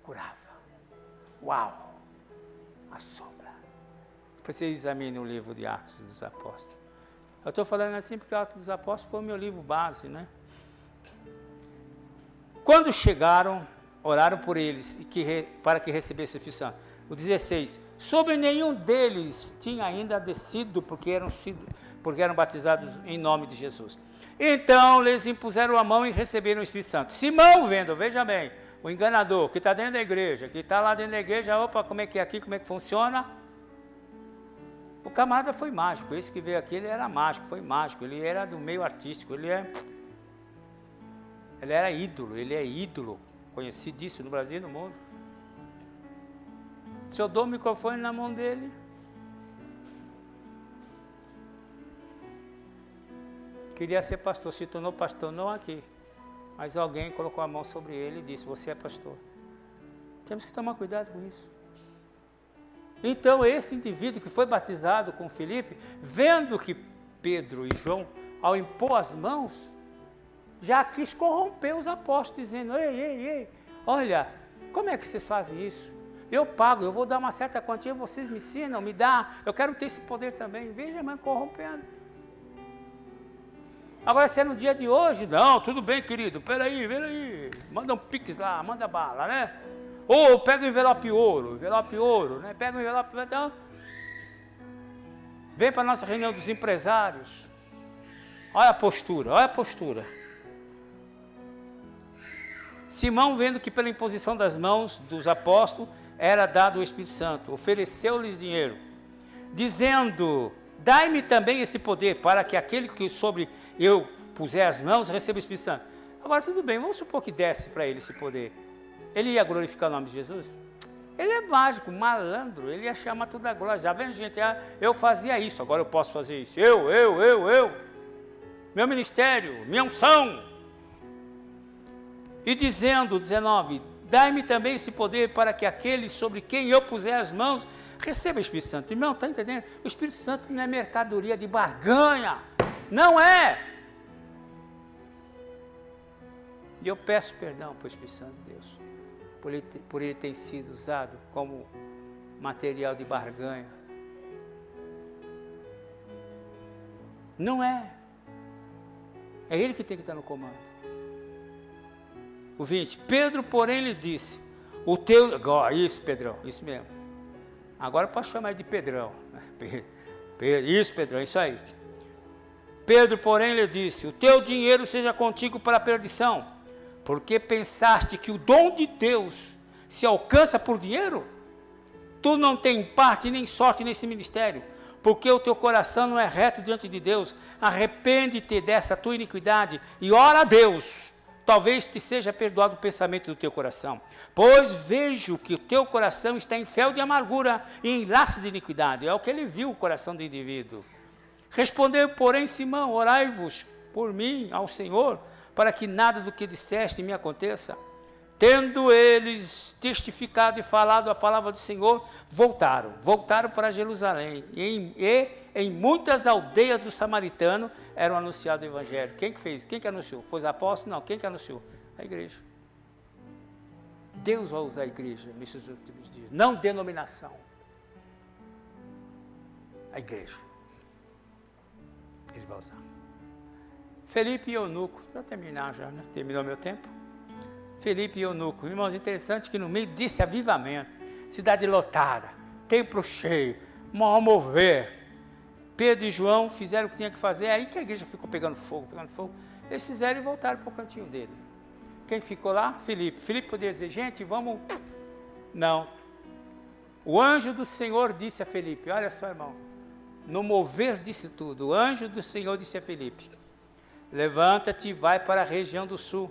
curava. Uau! A sombra. Depois você examine o livro de Atos dos Apóstolos. Eu estou falando assim porque Atos dos Apóstolos foi o meu livro base, né? Quando chegaram, oraram por eles para que recebessem o Espírito Santo. O 16. Sobre nenhum deles tinha ainda descido, porque eram batizados em nome de Jesus. Então lhes impuseram a mão e receberam o Espírito Santo. Simão, vendo, veja bem, o enganador que está dentro da igreja, que está lá dentro da igreja, opa, como é que é aqui, como é que funciona? O camarada foi mágico, esse que veio aqui, ele era mágico, foi mágico, ele era do meio artístico, ele era ídolo, ele é ídolo, conheci disso no Brasil e no mundo. Se eu dou o microfone na mão dele, queria ser pastor, se tornou pastor não aqui, mas alguém colocou a mão sobre ele e disse, você é pastor. Temos que tomar cuidado com isso. Então esse indivíduo que foi batizado com Felipe, vendo que Pedro e João, ao impor as mãos, já quis corromper os apóstolos, dizendo, ei, olha, como é que vocês fazem isso? Eu pago, eu vou dar uma certa quantia, vocês me ensinam, me dá, eu quero ter esse poder também. Veja, mãe, corrompendo. Agora, se é no dia de hoje, não, tudo bem, querido, peraí, manda um pix lá, manda bala, né? Ou pega o envelope ouro, né? Pega o envelope, então, vem para a nossa reunião dos empresários. Olha a postura. Simão, vendo que pela imposição das mãos dos apóstolos era dado o Espírito Santo, ofereceu-lhes dinheiro, dizendo: dai-me também esse poder, para que aquele que sobre eu puser as mãos receba o Espírito Santo. Agora tudo bem, vamos supor que desse para ele esse poder. Ele ia glorificar o nome de Jesus? Ele é mágico, malandro, ele ia chamar tudo a glória. Já vendo gente, eu fazia isso, agora eu posso fazer isso. Eu. Meu ministério, minha unção. E dizendo, 19, dai-me também esse poder para que aquele sobre quem eu puser as mãos receba o Espírito Santo. Irmão, está entendendo? O Espírito Santo não é mercadoria de barganha. Não é. E eu peço perdão para o Espírito Santo de Deus, por ele ter sido usado como material de barganha. Não é. É ele que tem que estar no comando. O 20. Pedro, porém, lhe disse: o teu... Isso, Pedrão, isso mesmo. Agora posso chamar ele de Pedrão. Isso, Pedrão, isso aí. Pedro, porém, lhe disse: o teu dinheiro seja contigo para a perdição, porque pensaste que o dom de Deus se alcança por dinheiro? Tu não tem parte nem sorte nesse ministério, porque o teu coração não é reto diante de Deus. Arrepende-te dessa tua iniquidade e ora a Deus. Talvez te seja perdoado o pensamento do teu coração, pois vejo que o teu coração está em fel de amargura e em laço de iniquidade. É o que ele viu, o coração do indivíduo. Respondeu, porém, Simão: orai-vos por mim ao Senhor, para que nada do que disseste me aconteça. Tendo eles testificado e falado a palavra do Senhor, voltaram para Jerusalém, e em muitas aldeias do samaritano eram anunciado o evangelho. Quem que fez? Quem que anunciou? Foi os apóstolos? Não. Quem que anunciou? A igreja. Deus vai usar a igreja nesses últimos dias, não denominação. A igreja. Ele vai usar. Felipe e Eunuco, para terminar já, né? Terminou meu tempo. Felipe e Eunuco, irmãos, interessante que no meio desse avivamento, cidade lotada, templo cheio, maior mover, Pedro e João fizeram o que tinha que fazer, é aí que a igreja ficou pegando fogo. Eles fizeram e voltaram para o cantinho dele. Quem ficou lá? Felipe. Felipe poderia dizer: gente, vamos... Não. O anjo do Senhor disse a Felipe, olha só, irmão, no mover disse tudo, o anjo do Senhor disse a Felipe: levanta-te e vai para a região do sul,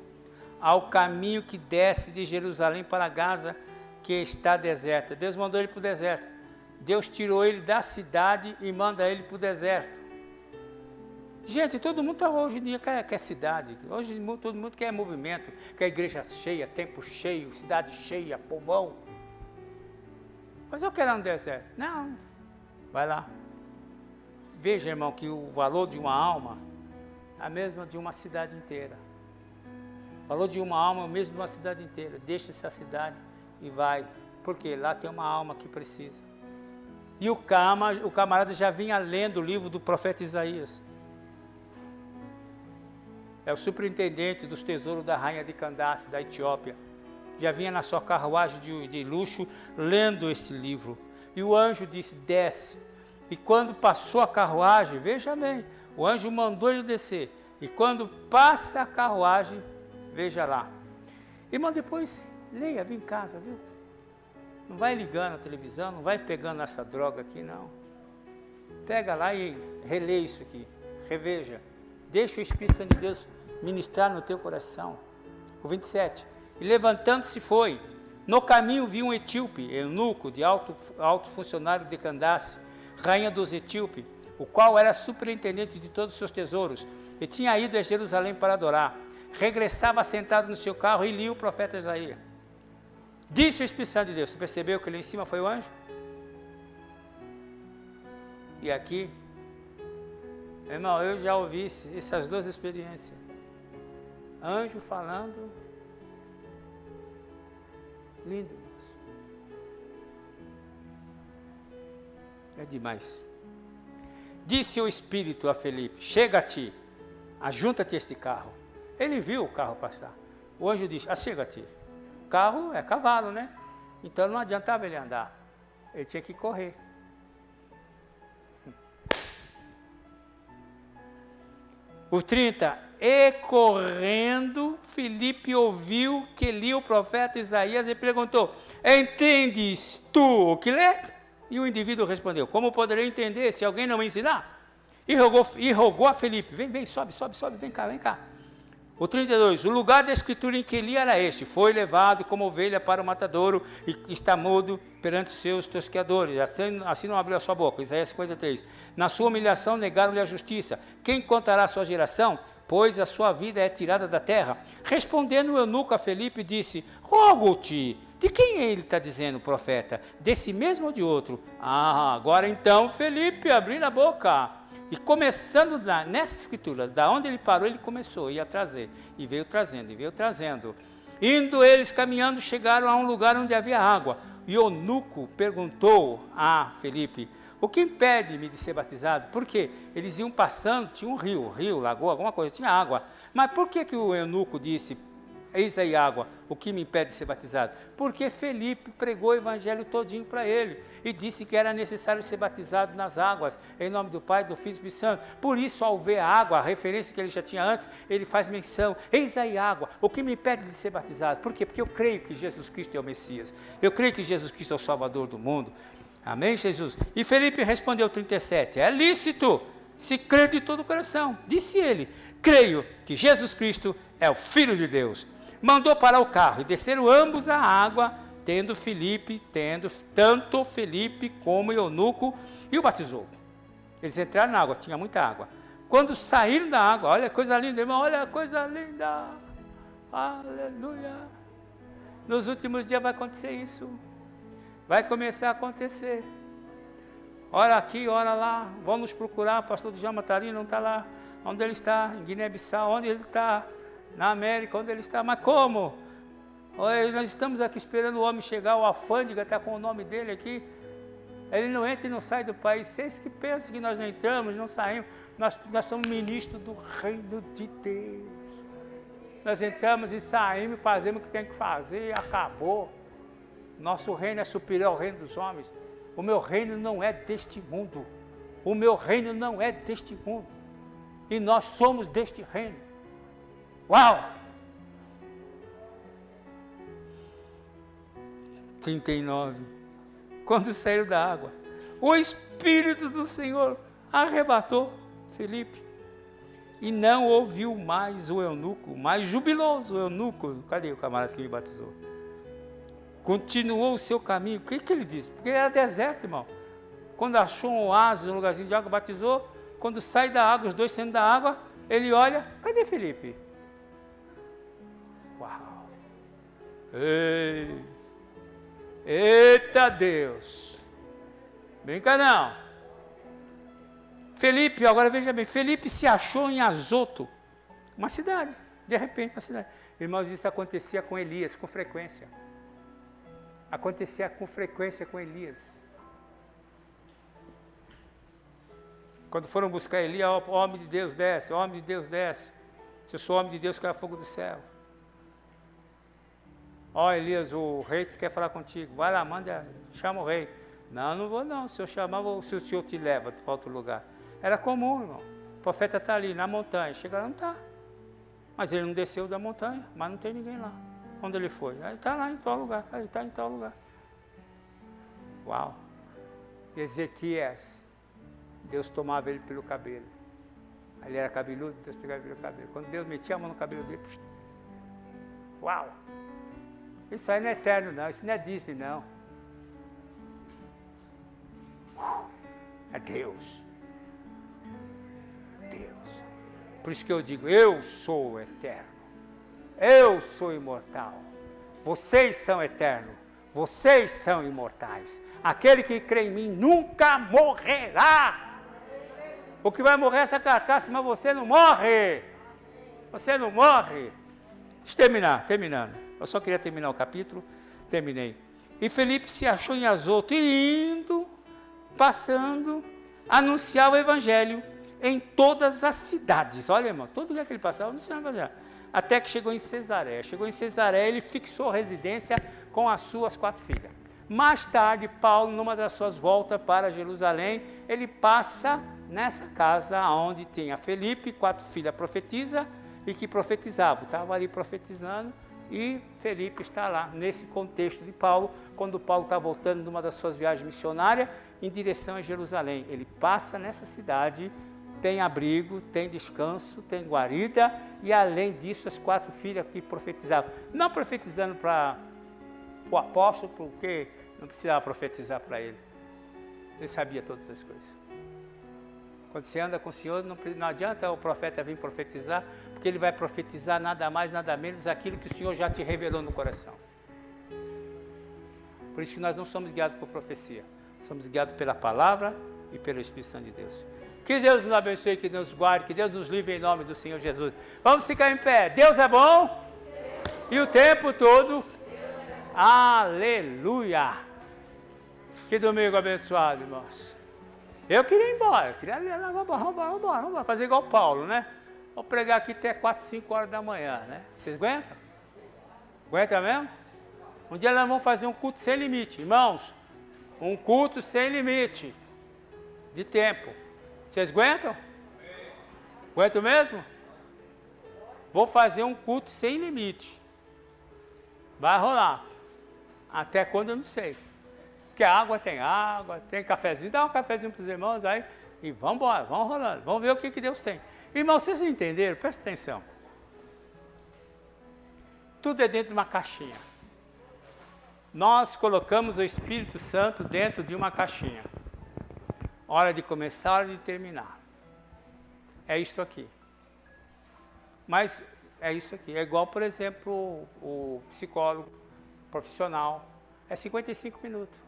ao caminho que desce de Jerusalém para Gaza, que está deserta. Deus mandou ele para o deserto. Deus tirou ele da cidade e manda ele para o deserto. Gente, todo mundo hoje em dia quer cidade. Hoje todo mundo quer movimento, quer igreja cheia, templo cheio, cidade cheia, povão. Mas eu quero no deserto. Não, vai lá. Veja, irmão, que o valor de uma alma é a mesma de uma cidade inteira. O valor de uma alma é o mesmo de uma cidade inteira. Deixa essa cidade e vai. Porque lá tem uma alma que precisa. E o camarada já vinha lendo o livro do profeta Isaías. É o superintendente dos tesouros da rainha de Candace, da Etiópia. Já vinha na sua carruagem de luxo lendo esse livro. E o anjo disse: desce. E quando passou a carruagem, veja bem, o anjo mandou ele descer. E quando passa a carruagem, veja lá. Irmão, depois leia, vem em casa, viu? Não vai ligando a televisão, não vai pegando essa droga aqui, não. Pega lá e relê isso aqui, reveja. Deixa o Espírito Santo de Deus ministrar no teu coração. O 27. E levantando-se foi. No caminho viu um etíope, eunuco, de alto funcionário de Candace, rainha dos etíopes, o qual era superintendente de todos os seus tesouros, e tinha ido a Jerusalém para adorar. Regressava sentado no seu carro e lia o profeta Isaías. Disse o Espírito Santo de Deus: você percebeu que ali em cima foi o anjo? E aqui, irmão, eu já ouvi essas duas experiências. Anjo falando, lindo, irmãos. É demais. Disse o Espírito a Felipe: chega-te, ajunta-te a este carro. Ele viu o carro passar. O anjo disse: achega-te. Carro é cavalo, né? Então não adiantava ele andar, ele tinha que correr. O 30, e correndo, Filipe ouviu que lia o profeta Isaías e perguntou, entendes tu o que lê? E o indivíduo respondeu, como poderei entender se alguém não me ensinar? E rogou a Filipe, vem, sobe, vem cá. O 32, o lugar da escritura em que lia era este, foi levado como ovelha para o matadouro e está mudo perante seus tosqueadores, assim não abriu a sua boca. Isaías 53, na sua humilhação negaram-lhe a justiça, quem contará a sua geração? Pois a sua vida é tirada da terra. Respondendo o eunuco a Filipe, disse, rogo-te, de quem ele está dizendo, profeta? Desse mesmo ou de outro? Agora então Filipe abriu a boca. E começando nessa escritura, da onde ele parou, ele começou, ia trazer, e veio trazendo. Indo eles caminhando, chegaram a um lugar onde havia água. E o eunuco perguntou a Filipe, o que impede-me de ser batizado? Por quê? Eles iam passando, tinha um rio, lagoa, alguma coisa, tinha água. Mas por que o eunuco disse, eis aí água, o que me impede de ser batizado? Porque Filipe pregou o evangelho todinho para ele e disse que era necessário ser batizado nas águas, em nome do Pai, do Filho e do Espírito Santo. Por isso, ao ver a água, a referência que ele já tinha antes, ele faz menção, eis aí água, o que me impede de ser batizado? Por quê? Porque eu creio que Jesus Cristo é o Messias, eu creio que Jesus Cristo é o Salvador do mundo. Amém, Jesus? E Filipe respondeu 37, é lícito, se crê de todo o coração. Disse ele, creio que Jesus Cristo é o Filho de Deus. Mandou parar o carro e desceram ambos a água, tendo tanto Filipe como o eunuco, e o batizou. Eles entraram na água, tinha muita água. Quando saíram da água, olha a coisa linda, irmão, olha a coisa linda, aleluia. Nos últimos dias vai acontecer isso, vai começar a acontecer. Ora aqui, ora lá, vão nos procurar, o pastor Djalma está ali, não está lá, onde ele está, em Guiné-Bissau, onde ele está, na América, onde ele está, mas como? Olha, nós estamos aqui esperando o homem chegar, o alfândega está com o nome dele aqui, ele não entra e não sai do país. Vocês que pensam que nós não entramos, não saímos, nós somos ministros do reino de Deus, nós entramos e saímos, fazemos o que tem que fazer, acabou. Nosso reino é superior ao reino dos homens. O meu reino não é deste mundo, o meu reino não é deste mundo, e nós somos deste reino. Uau! 39. Quando saíram da água, o Espírito do Senhor arrebatou Filipe e não ouviu mais o eunuco, mais jubiloso o eunuco. Cadê o camarada que me batizou? Continuou o seu caminho. O que ele disse? Porque era deserto, irmão. Quando achou um oásis, um lugarzinho de água, batizou. Quando sai da água, os dois saindo da água, ele olha, cadê Filipe? Uau! Ei! Eita Deus! Brinca não! Filipe, agora veja bem, Filipe se achou em Azoto, uma cidade, de repente uma cidade. Irmãos, isso acontecia com Elias, com frequência. Acontecia com frequência com Elias. Quando foram buscar Elias, o homem de Deus desce, o homem de Deus desce. Se eu sou homem de Deus, cai fogo do céu. Ó Elias, o rei quer falar contigo. Vai lá, chama o rei. Não, não vou não. Se eu chamar, se o senhor te leva para outro lugar. Era comum, irmão. O profeta está ali na montanha. Chega lá, não está. Mas ele não desceu da montanha, mas não tem ninguém lá. Onde ele foi? Ele está lá em tal lugar. Ele está em tal lugar. Uau! Ezequias, Deus tomava ele pelo cabelo. Ele era cabeludo, Deus pegava ele pelo cabelo. Quando Deus metia a mão no cabelo dele, uau! Isso aí não é eterno não, isso não é Disney não. É Deus. Deus. Por isso que eu digo, eu sou eterno. Eu sou imortal. Vocês são eternos. Vocês são imortais. Aquele que crê em mim nunca morrerá. O que vai morrer é essa carcaça, mas você não morre. Você não morre. Deixa eu terminando. Eu só queria terminar o capítulo, terminei. E Filipe se achou em Azoto e indo, passando, anunciava o evangelho em todas as cidades. Olha, irmão, todo lugar que ele passava, anunciava o evangelho. até que chegou em Cesareia. Chegou em Cesareia, ele fixou residência com as suas 4 filhas. Mais tarde, Paulo, numa das suas voltas para Jerusalém, ele passa nessa casa onde tinha Felipe, 4 filhas profetisa e que profetizavam. Estava ali profetizando e Felipe está lá, nesse contexto de Paulo, quando Paulo está voltando de uma das suas viagens missionárias em direção a Jerusalém. Ele passa nessa cidade, tem abrigo, tem descanso, tem guarida e além disso as 4 filhas que profetizavam. Não profetizando para o apóstolo, porque não precisava profetizar para ele. Ele sabia todas as coisas. Quando você anda com o Senhor, não adianta o profeta vir profetizar, porque ele vai profetizar nada mais, nada menos aquilo que o Senhor já te revelou no coração. Por isso que nós não somos guiados por profecia, somos guiados pela palavra e pelo Espírito Santo de Deus. Que Deus nos abençoe, que Deus nos guarde, que Deus nos livre em nome do Senhor Jesus. Vamos ficar em pé. Deus é bom e o tempo todo. Aleluia! Que domingo abençoado, irmãos. Eu queria ir embora, eu queria ler lá, vamos fazer igual Paulo, né? Vou pregar aqui até 4, 5 horas da manhã, né? Vocês aguentam? Aguenta mesmo? Um dia nós vamos fazer um culto sem limite, irmãos. Um culto sem limite de tempo. Vocês aguentam? Aguentam mesmo? Vou fazer um culto sem limite. Vai rolar. Até quando eu não sei. Porque água, tem cafezinho, dá um cafezinho para os irmãos aí e vamos embora, vamos rolando, vamos ver o que Deus tem. Irmãos, vocês entenderam? Presta atenção. Tudo é dentro de uma caixinha. Nós colocamos o Espírito Santo dentro de uma caixinha. Hora de começar, hora de terminar. É isso aqui. Mas é isso aqui. É igual, por exemplo, o psicólogo profissional. É 55 minutos.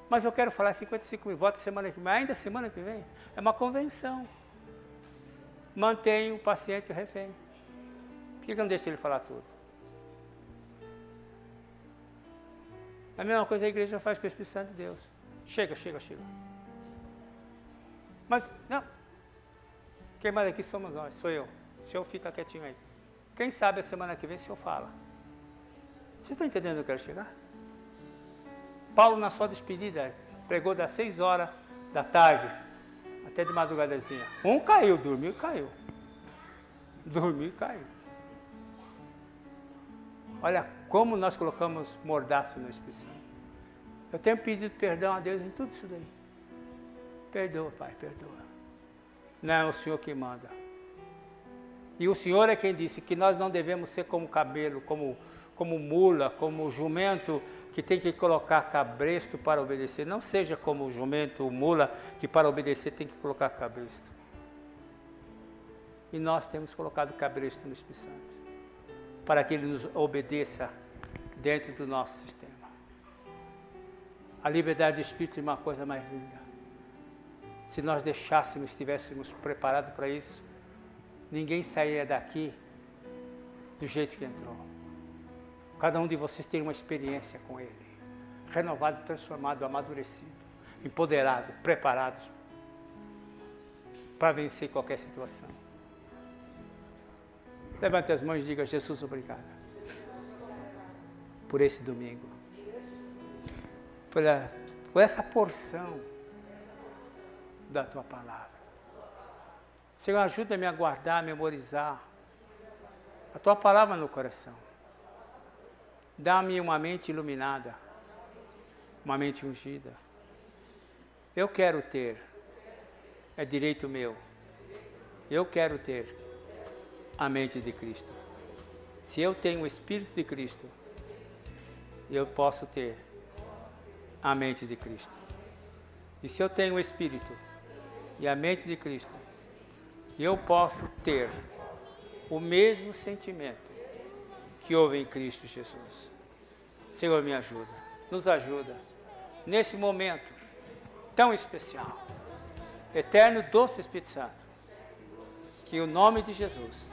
Mas eu quero falar 55 minutos, volta semana que vem, ainda semana que vem. É uma convenção. Mantém o paciente refém. Por que não deixa ele falar tudo? A mesma coisa a igreja faz com o Espírito Santo de Deus. Chega. Mas, não. Quem manda aqui somos nós, sou eu. O senhor fica quietinho aí. Quem sabe a semana que vem o senhor fala. Vocês estão entendendo onde eu quero chegar? Paulo, na sua despedida, pregou das 6 horas da tarde até de madrugadazinha. Um caiu, dormiu e caiu. Dormiu e caiu. Olha como nós colocamos mordaço no Espírito Santo. Eu tenho pedido perdão a Deus em tudo isso daí. Perdoa, Pai, perdoa. Não é o Senhor que manda. E o Senhor é quem disse que nós não devemos ser como cabelo, como mula, como jumento, que tem que colocar cabresto para obedecer. Não seja como o jumento, o mula, que para obedecer tem que colocar cabresto. E nós temos colocado cabresto no Espírito Santo, para que ele nos obedeça dentro do nosso sistema. A liberdade do Espírito é uma coisa mais linda. Se nós deixássemos, estivéssemos preparados para isso, ninguém sairia daqui do jeito que entrou. Cada um de vocês tem uma experiência com Ele, renovado, transformado, amadurecido, empoderado, preparados para vencer qualquer situação. Levante as mãos e diga: Jesus, obrigado por esse domingo, por essa porção da Tua Palavra. Senhor, ajuda-me a guardar, a memorizar a Tua Palavra no coração. Dá-me uma mente iluminada, uma mente ungida. Eu quero ter, é direito meu, eu quero ter a mente de Cristo. Se eu tenho o Espírito de Cristo, eu posso ter a mente de Cristo. E se eu tenho o Espírito e a mente de Cristo, eu posso ter o mesmo sentimento que houve em Cristo Jesus. Senhor, me ajuda, nos ajuda, nesse momento tão especial. Eterno, doce Espírito Santo, que o nome de Jesus,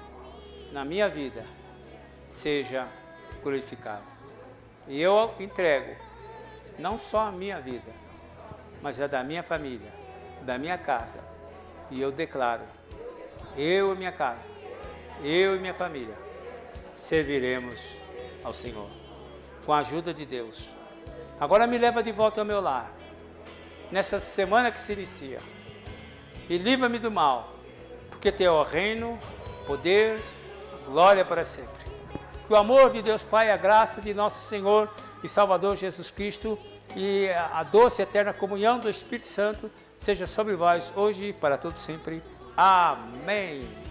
na minha vida, seja glorificado. E eu entrego, não só a minha vida, mas a da minha família, da minha casa. E eu declaro, eu e minha casa, eu e minha família serviremos ao Senhor, com a ajuda de Deus. Agora me leva de volta ao meu lar, nessa semana que se inicia, e livra-me do mal, porque teu é o reino, poder, glória para sempre. Que o amor de Deus Pai, a graça de nosso Senhor e Salvador Jesus Cristo e a doce e eterna comunhão do Espírito Santo seja sobre vós hoje e para todo sempre. Amém.